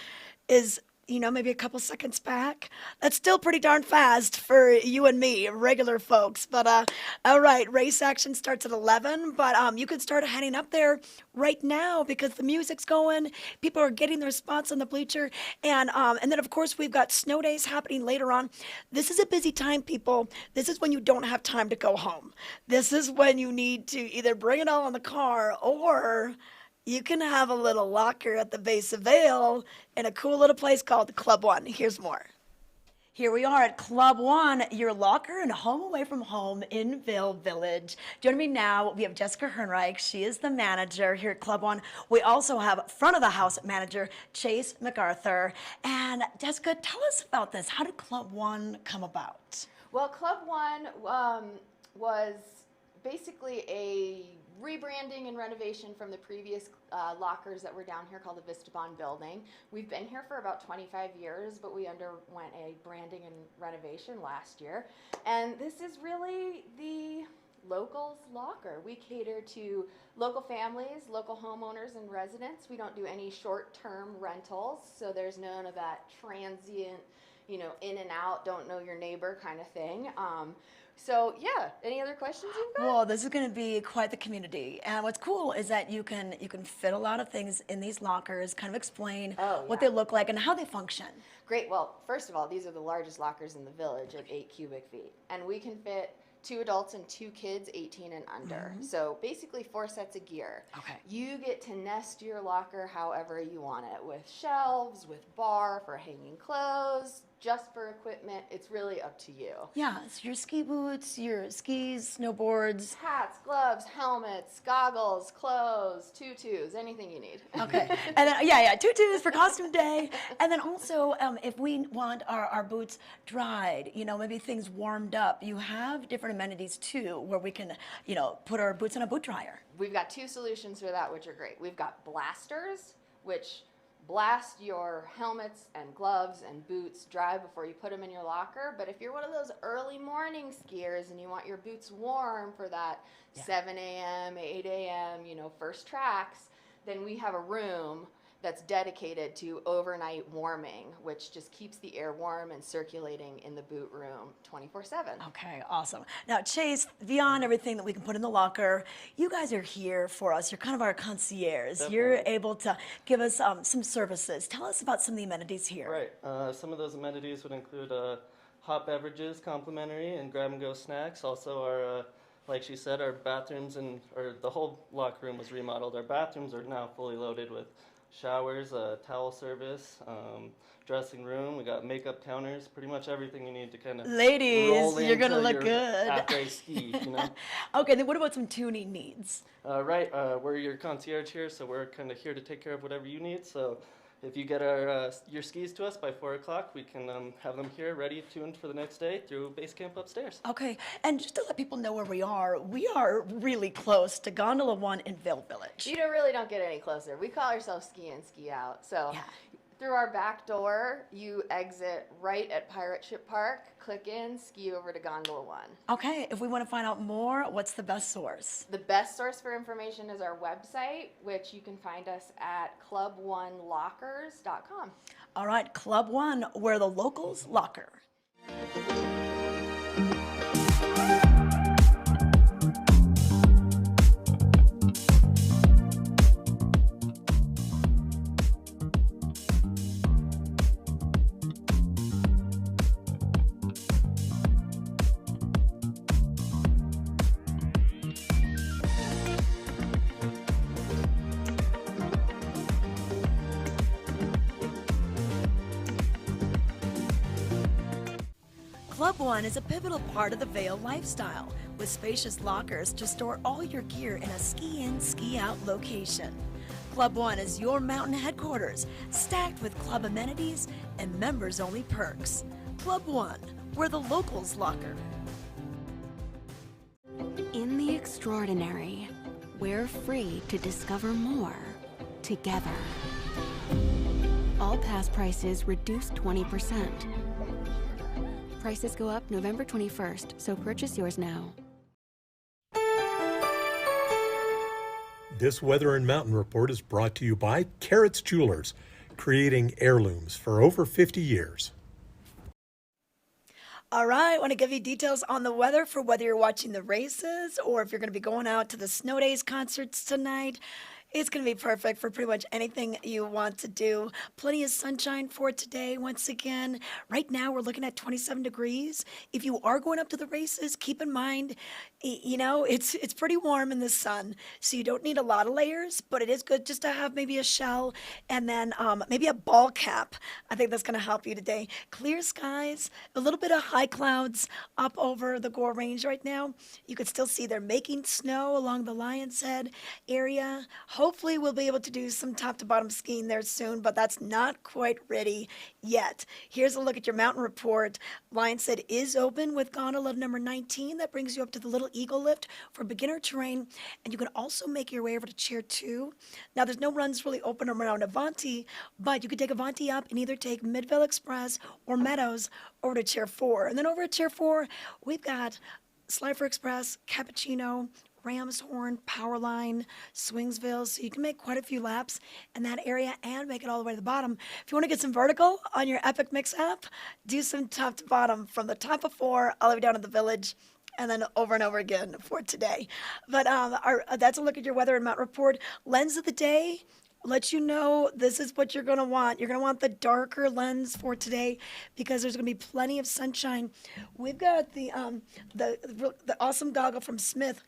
is maybe a couple seconds back. That's still pretty darn fast for you and me, regular folks. But all right, race action starts at 11, but you can start heading up there right now because the music's going. People are getting their spots on the bleacher. And then, of course, we've got snow days happening later on. This is a busy time, people. This is when you don't have time to go home. This is when you need to either bring it all in the car or you can have a little locker at the base of Vail in a cool little place called Club One. Here's more. Here we are at Club One, your locker and home away from home in Vail Village. Joining me now, we have Jessica Hernreich. She is the manager here at Club One. We also have front of the house manager, Chase MacArthur. And Jessica, tell us about this. How did Club One come about? Well, Club One was basically a rebranding and renovation from the previous lockers that were down here called the Vistabon building. We've been here for about 25 years, but we underwent a branding and renovation last year. And this is really the locals locker. We cater to local families, local homeowners and residents. We don't do any short-term rentals, so there's none of that transient, in and out, don't know your neighbor kind of thing. So yeah, any other questions you've got? Well, this is going to be quite the community. And what's cool is that you can fit a lot of things in these lockers, kind of explain what they look like and how they function. Great. Well, first of all, these are the largest lockers in the village at 8 cubic feet. And we can fit 2 adults and 2 kids 18 and under. Mhm. So basically 4 sets of gear. Okay. You get to nest your locker however you want it, with shelves, with bar for hanging clothes, just for equipment. It's really up to you. Yeah, it's your ski boots, your skis, snowboards. Hats, gloves, helmets, goggles, clothes, tutus, anything you need. Okay. And then, tutus for costume day. And then also, if we want our boots dried, maybe things warmed up, you have different amenities too, where we can, put our boots in a boot dryer. We've got 2 solutions for that, which are great. We've got blasters, which blast your helmets and gloves and boots dry before you put them in your locker. But if you're one of those early morning skiers and you want your boots warm for that 7 a.m., 8 a.m., first tracks, then we have a room that's dedicated to overnight warming, which just keeps the air warm and circulating in the boot room 24/7. Okay, awesome. Now, Chase, beyond everything that we can put in the locker, you guys are here for us. You're kind of our concierge. Definitely. You're able to give us some services. Tell us about some of the amenities here. Right. Some of those amenities would include hot beverages, complimentary, and grab-and-go snacks. Also, our like she said, our bathrooms or the whole locker room was remodeled. Our bathrooms are now fully loaded with showers, towel service, dressing room. We got makeup counters, pretty much everything you need to kind of Ladies, you're gonna look good after a ski. Okay, then what about some tuning needs? Right, we're your concierge here, so we're kind of here to take care of whatever you need. So if you get your skis to us by 4 o'clock, we can have them here ready, tuned for the next day through base camp upstairs. Okay, and just to let people know where we are really close to Gondola 1 in Vail Village. You really don't get any closer. We call ourselves ski in, ski out. So through our back door, you exit right at Pirate Ship Park, click in, ski over to Gondola 1. Okay, if we want to find out more, what's the best source? The best source for information is our website, which you can find us at club1lockers.com. All right, Club 1, where the locals locker. Club 1 is a pivotal part of the Vail lifestyle, with spacious lockers to store all your gear in a ski-in, ski-out location. Club 1 is your mountain headquarters, stacked with club amenities and members-only perks. Club 1, where the locals locker. In the extraordinary, we're free to discover more together. All pass prices reduced 20%. Prices go up November 21st, so purchase yours now. This Weather and Mountain Report is brought to you by Carrots Jewelers, creating heirlooms for over 50 years. All right, I want to give you details on the weather for whether you're watching the races or if you're going to be going out to the Snow Days concerts tonight. It's going to be perfect for pretty much anything you want to do. Plenty of sunshine for today. Once again, right now we're looking at 27 degrees. If you are going up to the races, keep in mind, it's pretty warm in the sun, so you don't need a lot of layers, but it is good just to have maybe a shell and then maybe a ball cap. I think that's going to help you today. Clear skies, a little bit of high clouds up over the Gore Range right now. You could still see they're making snow along the Lion's Head area. Hopefully we'll be able to do some top to bottom skiing there soon, but that's not quite ready yet. Here's a look at your mountain report. Lion's Head is open with gondola number 19. That brings you up to the Little Eagle Lift for beginner terrain, and you can also make your way over to Chair 2. Now, there's no runs really open around Avanti, but you could take Avanti up and either take Midvale Express or Meadows over to Chair 4. And then over at Chair 4, we've got Slifer Express, Cappuccino, Ramshorn, Powerline, Swingsville, so you can make quite a few laps in that area and make it all the way to the bottom. If you want to get some vertical on your Epic Mix app, do some top to bottom from the top of 4 all the way down to the village, and then over and over again for today. But that's a look at your weather and mountain report. Lens of the day lets you know this is what you're going to want. You're going to want the darker lens for today because there's going to be plenty of sunshine. We've got the awesome goggle from Smith,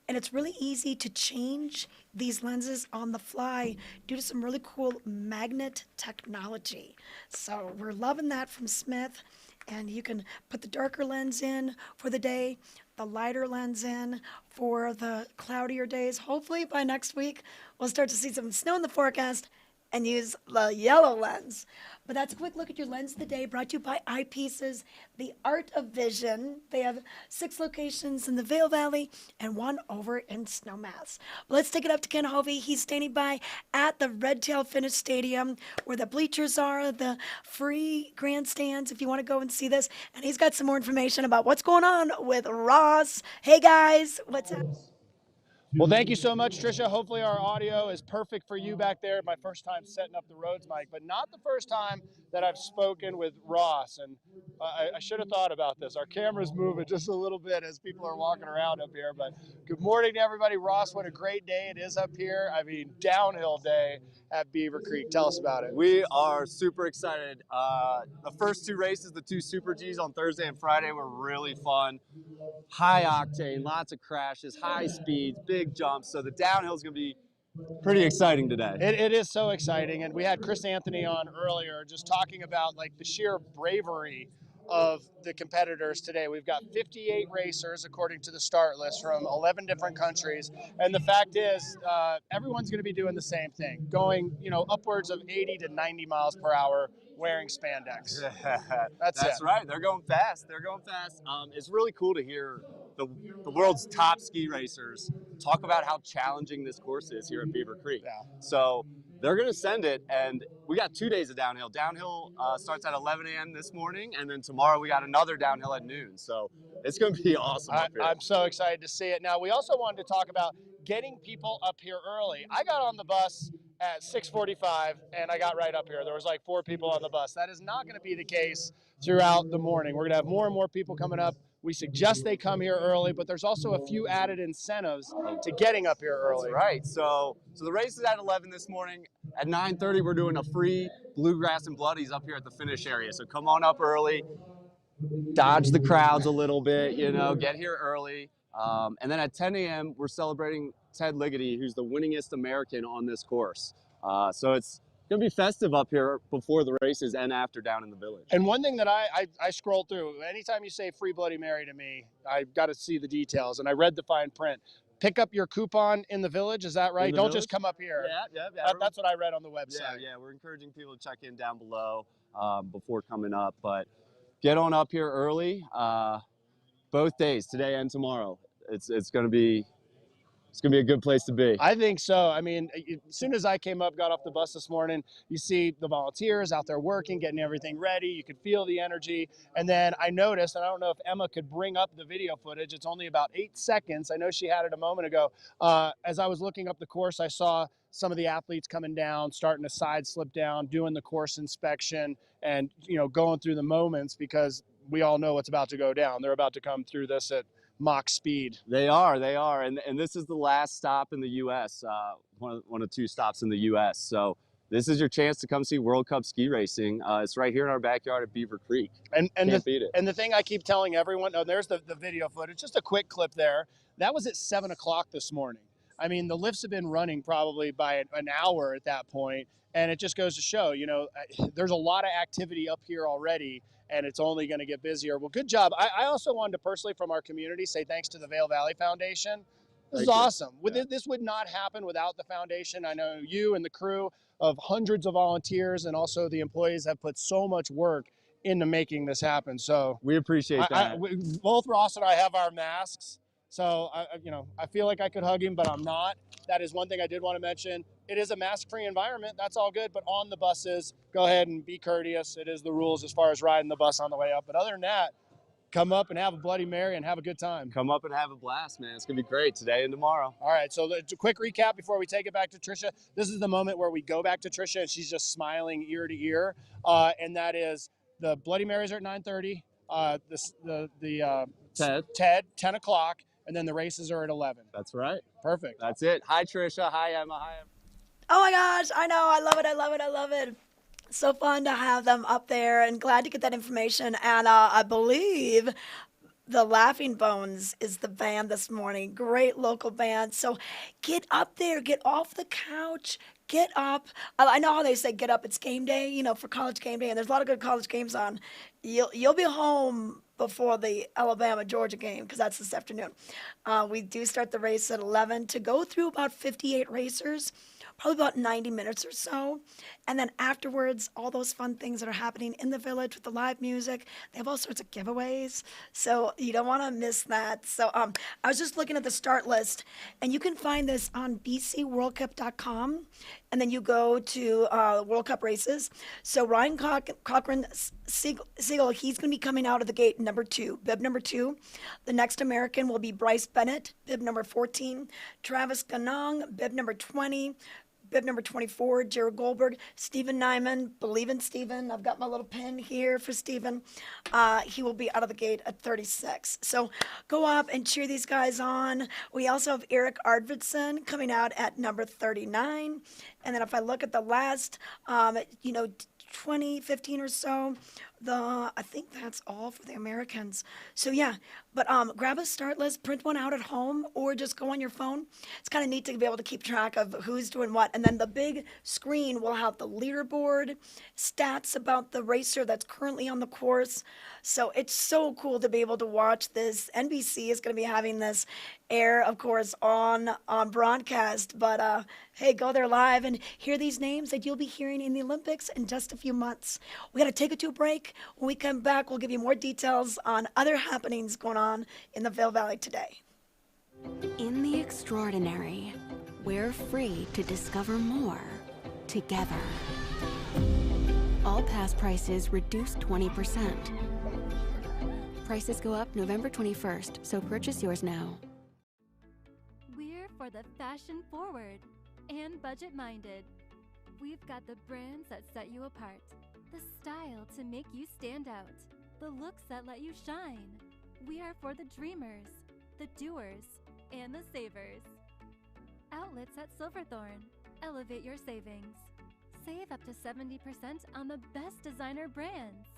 and it's really easy to change these lenses on the fly due to some really cool magnet technology. So we're loving that from Smith. And you can put the darker lens in for the day, the lighter lens in for the cloudier days. Hopefully by next week, we'll start to see some snow in the forecast and use the yellow lens. But that's a quick look at your lens of the day, brought to you by Eyepieces, the art of vision. They have 6 locations in the Vail Valley and 1 over in Snowmass. Let's take it up to Ken Hovey. He's standing by at the Red Tail Finish Stadium, where the bleachers are, the free grandstands, if you want to go and see this. And he's got some more information about what's going on with Ross. Hey guys, what's up? Well, thank you so much, Trisha. Hopefully our audio is perfect for you back there. My first time setting up the Rhodes mic, but not the first time that I've spoken with Ross. And I should have thought about this. Our camera's moving just a little bit as people are walking around up here. But good morning to everybody. Ross, what a great day it is up here. I mean, downhill day at Beaver Creek. Tell us about it. We are super excited. The first 2 races, the 2 Super Gs on Thursday and Friday, were really fun. High octane, lots of crashes, high speeds, big jumps. So the downhill is going to be pretty exciting today. It is so exciting. And we had Chris Anthony on earlier just talking about like the sheer bravery of the competitors today. We've got 58 racers according to the start list from 11 different countries. And the fact is, everyone's going to be doing the same thing, going, upwards of 80 to 90 miles per hour wearing spandex. That's right. They're going fast. It's really cool to hear the world's top ski racers talk about how challenging this course is here at Beaver Creek. Yeah. So they're going to send it, and we got 2 days of downhill. Downhill starts at 11 a.m. this morning, and then tomorrow we got another downhill at noon. So it's going to be awesome up here. I'm so excited to see it. Now, we also wanted to talk about getting people up here early. I got on the bus at 6:45, and I got right up here. There was like 4 people on the bus. That is not going to be the case throughout the morning. We're going to have more and more people coming up. We suggest they come here early, but there's also a few added incentives to getting up here early. That's right. So the race is at 11 this morning. At 9:30, we're doing a free bluegrass and bloodies up here at the finish area. So come on up early, dodge the crowds a little bit, get here early. And then at 10 a.m., we're celebrating Ted Ligety, who's the winningest American on this course. So it's going to be festive up here before the races and after down in the village. And one thing that I scrolled through, anytime you say free Bloody Mary to me, I've got to see the details. And I read the fine print. Pick up your coupon in the village, is that right? Don't just come up here. Yeah. That's what I read on the website. Yeah, we're encouraging people to check in down below before coming up. But get on up here early, both days, today and tomorrow. It's going to be a good place to be. I think so. I mean, as soon as I came up, got off the bus this morning, you see the volunteers out there working, getting everything ready. You could feel the energy. And then I noticed, and I don't know if Emma could bring up the video footage. It's only about 8 seconds. I know she had it a moment ago. As I was looking up the course, I saw some of the athletes coming down, starting to side slip down, doing the course inspection, and going through the moments, because we all know what's about to go down. They're about to come through this at Mach speed. They are, and this is the last stop in the U.S., one of 2 stops in the U.S. So this is your chance to come see World Cup ski racing. It's right here in our backyard at Beaver Creek. And Can't beat it. And the thing I keep telling everyone, there's the video footage, just a quick clip there. That was at 7 o'clock this morning. I mean, the lifts have been running probably by an hour at that point, and it just goes to show, there's a lot of activity up here already, and it's only going to get busier. Well, good job. I also wanted to personally, from our community, say thanks to the Vail Valley Foundation. This is awesome. This would not happen without the foundation. I know you and the crew of hundreds of volunteers and also the employees have put so much work into making this happen. So we appreciate that. Both Ross and I have our masks. So, I feel like I could hug him, but I'm not. That is one thing I did want to mention. It is a mask-free environment. That's all good. But on the buses, go ahead and be courteous. It is the rules as far as riding the bus on the way up. But other than that, come up and have a Bloody Mary and have a good time. Come up and have a blast, man. It's going to be great today and tomorrow. All right, so a quick recap before we take it back to Trisha. This is the moment where we go back to Trisha, and she's just smiling ear to ear. And that is the Bloody Marys are at 9:30. Ted, 10 o'clock. And then the races are at 11. That's right. Perfect. That's it. Hi, Trisha. Hi, Emma. Oh my gosh, I know. I love it. So fun to have them up there, and glad to get that information. And I believe the Laughing Bones is the band this morning. Great local band. So get up there, get off the couch, get up. I know how they say get up. It's game day, for college game day, and there's a lot of good college games on. You'll be home before the Alabama-Georgia game, because that's this afternoon. We do start the race at 11 to go through about 58 racers. probably about 90 minutes or so. And then afterwards, all those fun things that are happening in the village with the live music. They have all sorts of giveaways, so you don't want to miss that. So I was just looking at the start list, and you can find this on bcworldcup.com, and then you go to World Cup races. So Ryan Cochran Siegel, he's going to be coming out of the gate number 2, bib number 2. The next American will be Bryce Bennett, bib number 14. Travis Ganong, bib number 20. Bib number 24, Jared Goldberg. Stephen Nyman, believe in Stephen. I've got my little pin here for Stephen. He will be out of the gate at 36. So go up and cheer these guys on. We also have Eric Arvidsson coming out at number 39. And then if I look at the last, 2015 or so, I think that's all for the Americans. So yeah, but grab a start list, print one out at home, or just go on your phone. It's kind of neat to be able to keep track of who's doing what. And then the big screen will have the leaderboard, stats about the racer that's currently on the course. So it's so cool to be able to watch this. NBC is going to be having this air, of course, on broadcast. But hey, go there live and hear these names that you'll be hearing in the Olympics in just a few months. We got to take it to a break. When we come back, we'll give you more details on other happenings going on in the Vail Valley today. In the extraordinary, we're free to discover more together. All pass prices reduced 20%. Prices go up November 21st, so purchase yours now. We're for the fashion forward and budget minded. We've got the brands that set you apart, the style to make you stand out, the looks that let you shine. We are for the dreamers, the doers, and the savers. Outlets at Silverthorne. Elevate your savings. Save up to 70% on the best designer brands.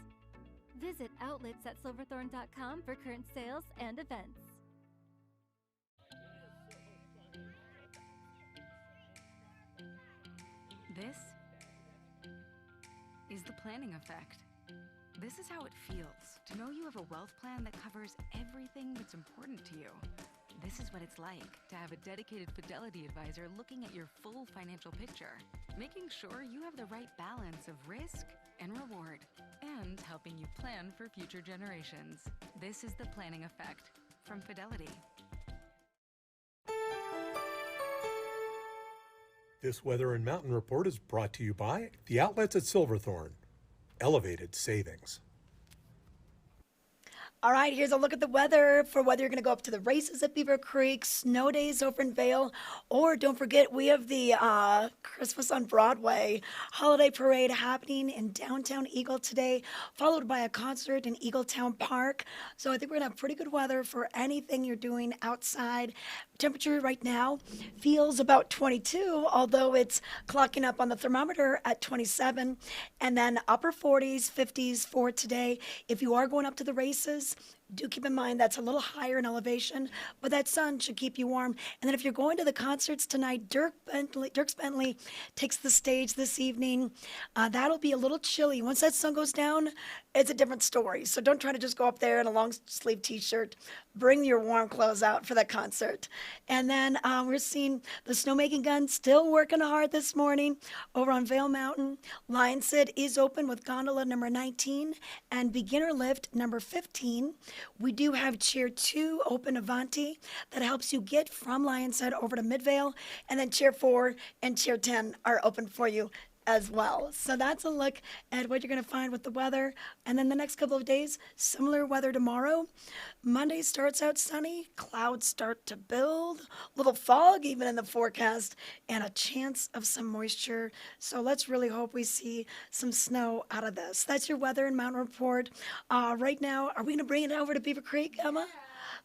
Visit outlets@silverthorne.com for current sales and events. This is the planning effect. This is how it feels to know you have a wealth plan that covers everything that's important to you. This is what it's like to have a dedicated Fidelity advisor looking at your full financial picture, making sure you have the right balance of risk and reward, and helping you plan for future generations. This is the planning effect from Fidelity. This Weather and Mountain Report is brought to you by the Outlets at Silverthorne. Elevated savings. All right, here's a look at the weather for whether you're going to go up to the races at Beaver Creek, snow days over in Vail, or don't forget, we have the Christmas on Broadway holiday parade happening in downtown Eagle today, followed by a concert in Eagletown Park. So I think we're going to have pretty good weather for anything you're doing outside. Temperature right now feels about 22, although it's clocking up on the thermometer at 27, and then upper 40s, 50s for today. If you are going up to the races, do keep in mind that's a little higher in elevation, but that sun should keep you warm. And then if you're going to the concerts tonight, Dirk Bentley takes the stage this evening. That'll be a little chilly. Once that sun goes down, it's a different story. So don't try to just go up there in a long sleeve t-shirt. Bring your warm clothes out for that concert. And then we're seeing the snowmaking gun still working hard this morning over on Vail Mountain. Lion Sid is open with gondola number 19 and beginner lift number 15. We do have Chair 2 open Avanti that helps you get from Lionshead over to Midvale, and then Chair 4 and Chair 10 are open for you as well. So that's a look at what you're going to find with the weather. And then the next couple of days, similar weather tomorrow. Monday starts out sunny, clouds start to build, little fog even in the forecast, and a chance of some moisture. So let's really hope we see some snow out of this. That's your weather and mountain report. Right now, are we going to bring it over to Beaver Creek, Emma?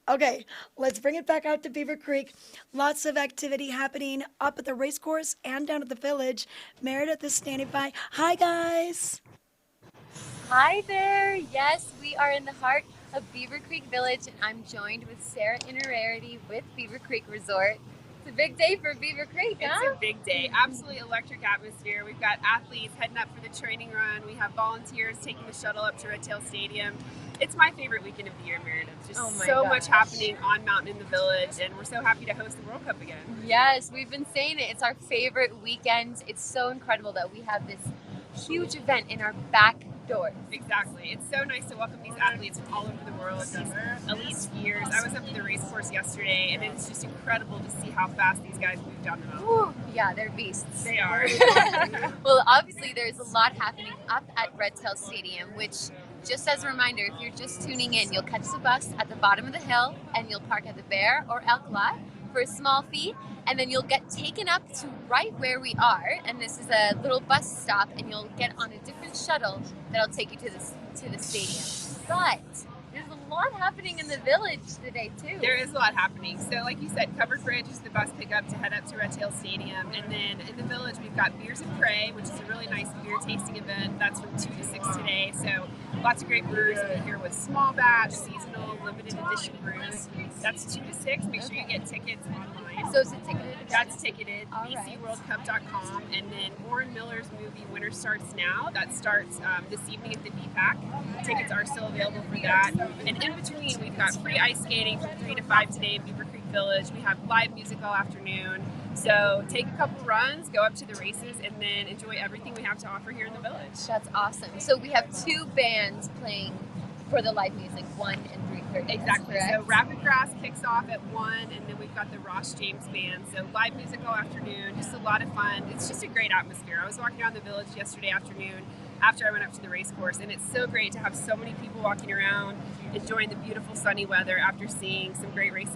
Okay, let's bring it back out to Beaver Creek. Lots of activity happening up at the race course and down at the village. Meredith is standing by. Hi, guys. Hi there. Yes, we are in the heart of Beaver Creek Village, and I'm joined with Sarah Inerarity with Beaver Creek Resort. It's a big day for Beaver Creek, huh? It's a big day. Absolutely electric atmosphere. We've got athletes heading up for the training run. We have volunteers taking the shuttle up to Red Tail Stadium. It's my favorite weekend of the year, Meredith. Just so much happening on Mountain in the Village, and we're so happy to host the World Cup again. Yes, we've been saying it. It's our favorite weekend. It's so incredible that we have this huge event in our back doors. Exactly. It's so nice to welcome these athletes from all over the world, these elite skiers. I was up at the race course yesterday, and it's just incredible to see how fast these guys move down the mountain. Ooh, yeah, they're beasts. They are. Well, obviously there's a lot happening up at Red Tail Stadium, which, just as a reminder, if you're just tuning in, you'll catch the bus at the bottom of the hill, and you'll park at the Bear or Elk Lot for a small fee, and then you'll get taken up to right where we are, and this is a little bus stop, and you'll get on a different shuttle that'll take you to the stadium. But there's a lot happening in the village today too. There is a lot happening. So like you said, Covered Bridge is the bus pickup to head up to Red Tail Stadium, and then in the village we've got Beers and Prey, which is a really nice beer tasting event. That's from 2 to 6 today. So lots of great brewers will be here with small batch, seasonal, limited edition brews. That's 2 to 6. Make sure you get tickets online. So is it ticketed? That's ticketed. BCWorldCup.com. And then Warren Miller's movie Winter Starts Now. That starts this evening at the BPAC. Tickets are still available for that. And in between, we've got free ice skating from 3 to 5 today in Beaver Creek Village. We have live music all afternoon. So take a couple runs, go up to the races, and then enjoy everything we have to offer here in the village. That's awesome. So we have 2 bands playing for the live music, 1 and 3:30. Exactly. So Rapid Grass kicks off at 1, and then we've got the Ross James Band. So live music all afternoon, just a lot of fun. It's just a great atmosphere. I was walking around the village yesterday afternoon after I went up to the race course, and it's so great to have so many people walking around, enjoying the beautiful sunny weather after seeing some great races.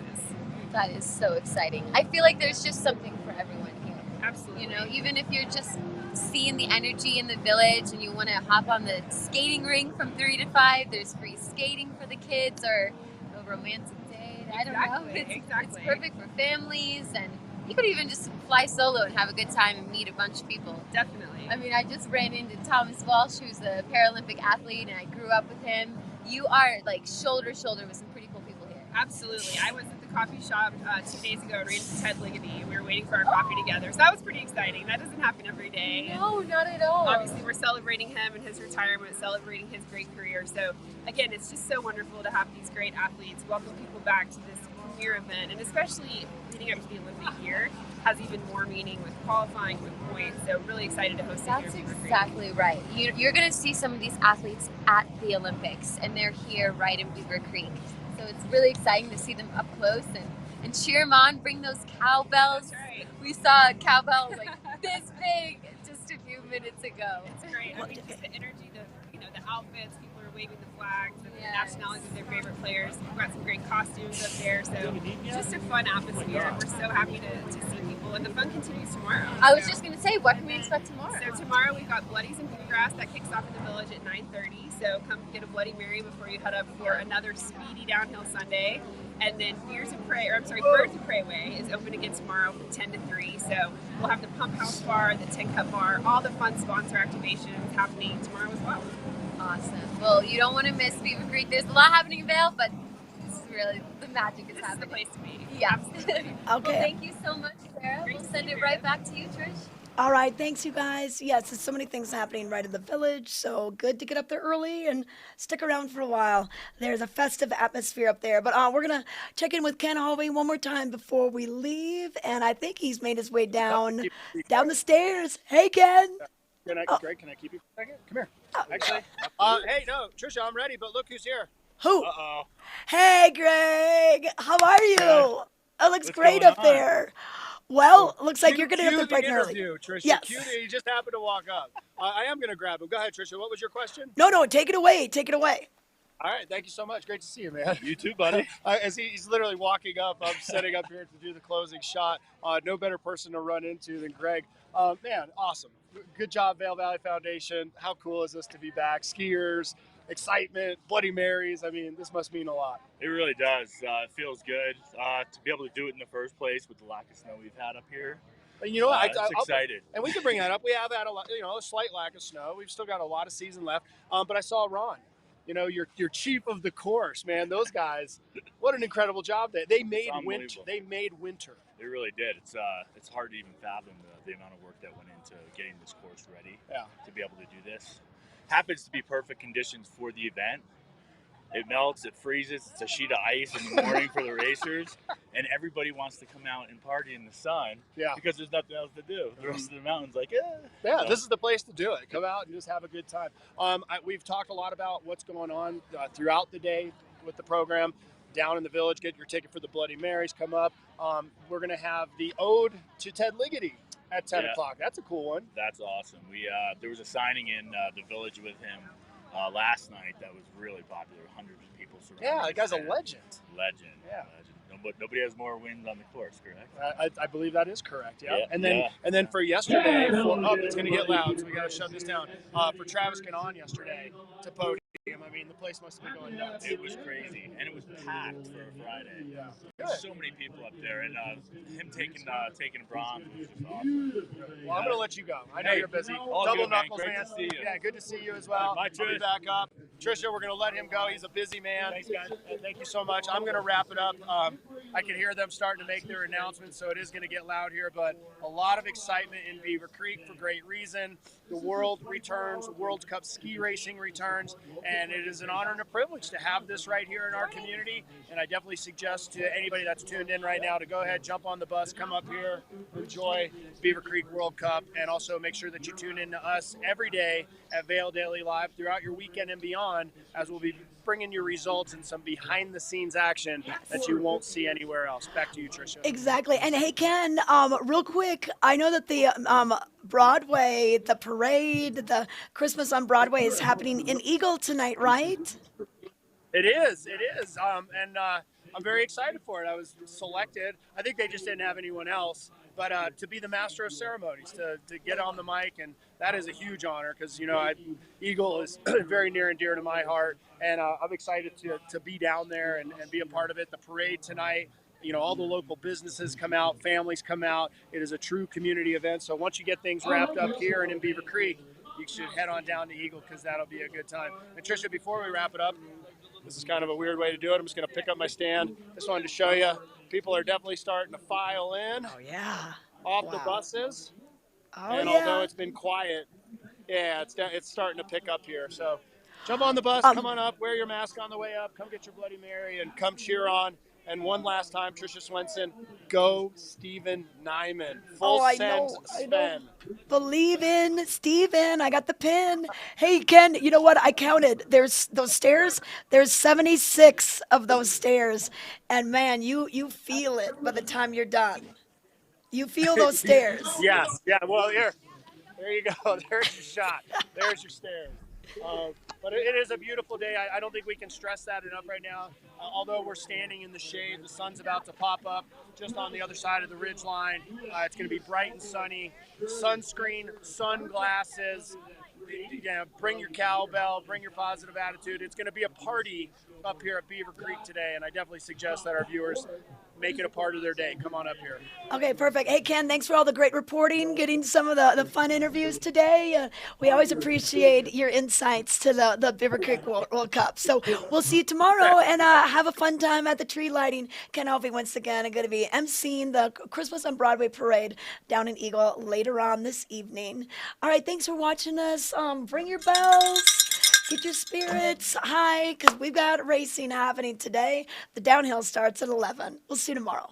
That is so exciting. I feel like there's just something for everyone here. Absolutely. You know, even if you're just seeing the energy in the village and you want to hop on the skating rink from 3 to 5, there's free skating for the kids or a romantic date. I don't know. It's perfect for families, and you could even just fly solo and have a good time and meet a bunch of people. Definitely. I mean, I just ran into Thomas Walsh, who's a Paralympic athlete, and I grew up with him. You are like shoulder to shoulder with some pretty cool people here. Absolutely. I was at the coffee shop 2 days ago and ran into Ted Liggety, and we were waiting for our coffee together. So that was pretty exciting. That doesn't happen every day. No, not at all. Obviously, we're celebrating him and his retirement, celebrating his great career. So again, it's just so wonderful to have these great athletes welcome people back to this premier event, and especially leading up to the Olympic year has even more meaning with qualifying, with points. So really excited to host it here. That's exactly right. You're going to see some of these athletes at the Olympics, and they're here right in Beaver Creek. So it's really exciting to see them up close and cheer them on, bring those cowbells. Right. We saw a cowbell like this big just a few minutes ago. It's great. I mean, just the energy, the outfits, people are waving the flags and the nationalities of their favorite players. We've got some great costumes up there, so just a fun atmosphere. We're so happy to see people, and the fun continues tomorrow. I was just going to say, what can we expect tomorrow? So tomorrow we've got Bloodies and Bluegrass that kicks off in the village at 9:30. So come get a Bloody Mary before you head up for another speedy downhill Sunday. And then Birds of Prey Way is open again tomorrow from 10 to 3. So we'll have the Pump House Bar, the Tin Cup Bar, all the fun sponsor activations happening tomorrow as well. Awesome. Well, you don't want to miss Beaver Creek. There's a lot happening in Vail, but this is really the magic is happening. This is the place to be. Yeah. Absolutely. Well, thank you so much, Sarah. We'll send it right back to you, Trish. All right, thanks you guys. Yes, there's so many things happening right in the village, so good to get up there early and stick around for a while. There's a festive atmosphere up there, but we're going to check in with Ken Holvey one more time before we leave, and I think he's made his way down the stairs. Hey, Ken. Greg, can I keep you for a second? Come here. Actually, hey, no, Trisha, I'm ready, but look who's here. Who? Uh-oh. Hey, Greg. How are you? It looks great up there. Well, looks like you're going to have to bright and early. Trisha. Yes. He just happened to walk up. I am going to grab him. Go ahead, Trisha. What was your question? No, take it away. Take it away. All right. Thank you so much. Great to see you, man. You too, buddy. As he's literally walking up, I'm setting up here to do the closing shot. No better person to run into than Greg. Man, awesome. Good job, Vail Valley Foundation. How cool is this to be back? Skiers, excitement, Bloody Marys. I mean, this must mean a lot. It really does. It feels good to be able to do it in the first place with the lack of snow we've had up here. And you know what? I'm excited. And we can bring that up. We have had a slight lack of snow. We've still got a lot of season left. But I saw Ron. Your chief of the course, man. Those guys, what an incredible job they made winter. They made winter It really did. It's hard to even fathom the amount of work that went into getting this course ready to be able to do this. Happens to be perfect conditions for the event. It melts, it freezes, it's a sheet of ice in the morning for the racers, and everybody wants to come out and party in the sun because there's nothing else to do. The rest of the mountain's like, Yeah, this is the place to do it. Come out and just have a good time. We've talked a lot about what's going on throughout the day with the program. Down in the village, get your ticket for the Bloody Marys, come up. We're going to have the Ode to Ted Ligety at 10 o'clock. That's a cool one. That's awesome. There was a signing in the village with him last night that was really popular. Hundreds of people surrounding. Yeah, that guy's a him. legend. Legend. Yeah. Nobody has more wins on the course, correct? I believe that is correct. Yeah. And then for yesterday, it's going to get loud, so we got to shut this down. For Travis Ganon yesterday to Podium. I mean, the place must have been going nuts. It was crazy, and it was packed for a Friday. Yeah. There's so many people up there, and him taking a bronze was just awesome. Well, I'm going to let you go. I know you're busy. All Double good, knuckles, man. man. Great to see you. Yeah, good to see you as well. Bye, I'll be Trish. back up. Trisha, we're going to let him go. He's a busy man. Thanks, guys. Thank you so much. I'm going to wrap it up. I can hear them starting to make their announcements, so it is going to get loud here, but a lot of excitement in Beaver Creek for great reason. The world returns, World Cup ski racing returns, and it is an honor and a privilege to have this right here in our community. And I definitely suggest to anybody that's tuned in right now to go ahead, jump on the bus, come up here, enjoy Beaver Creek World Cup, and also make sure that you tune in to us every day at Vail Daily Live throughout your weekend and beyond, as we'll be bringing you results and some behind-the-scenes action that you won't see anywhere else. Back to you, Tricia. Exactly. And hey, Ken, real quick, I know that the Broadway, the parade, the Christmas on Broadway is happening in Eagle tonight, right? It is. And I'm very excited for it. I was selected. I think they just didn't have anyone else. But to be the master of ceremonies, to get on the mic, and that is a huge honor because, Eagle is very near and dear to my heart. And I'm excited to be down there and be a part of it. The parade tonight, all the local businesses come out, families come out. It is a true community event. So once you get things wrapped up here and in Beaver Creek, you should head on down to Eagle because that'll be a good time. And Tricia, before we wrap it up, this is kind of a weird way to do it. I'm just going to pick up my stand. Just wanted to show you. People are definitely starting to file in. Oh, yeah. Off the buses. Oh, and yeah. although it's been quiet, it's starting to pick up here. So jump on the bus, come on up, wear your mask on the way up, come get your Bloody Mary, and come cheer on. And one last time, Tricia Swenson, go Steven Nyman. Full send, Sven. Believe in Steven. I got the pin. Hey, Ken, you know what? I counted. There's those stairs. There's 76 of those stairs. And, man, you feel it by the time you're done. You feel those stairs. Yes. Yeah, well, here. There you go. There's your shot. There's your stairs. But it is a beautiful day. I don't think we can stress that enough right now. Although we're standing in the shade, the sun's about to pop up just on the other side of the ridge line. It's going to be bright and sunny. Sunscreen, sunglasses. Bring your cowbell, bring your positive attitude. It's going to be a party up here at Beaver Creek today, and I definitely suggest that our viewers make it a part of their day. Come on up here. Okay, perfect. Hey, Ken, thanks for all the great reporting, getting some of the fun interviews today. We always appreciate your insights to the Beaver Creek World Cup. So we'll see you tomorrow, and have a fun time at the tree lighting. Ken Hovey, once again, are going to be emceeing the Christmas on Broadway parade down in Eagle later on this evening. All right, thanks for watching us. Bring your bells. Get your spirits high because we've got racing happening today. The downhill starts at 11. We'll see you tomorrow.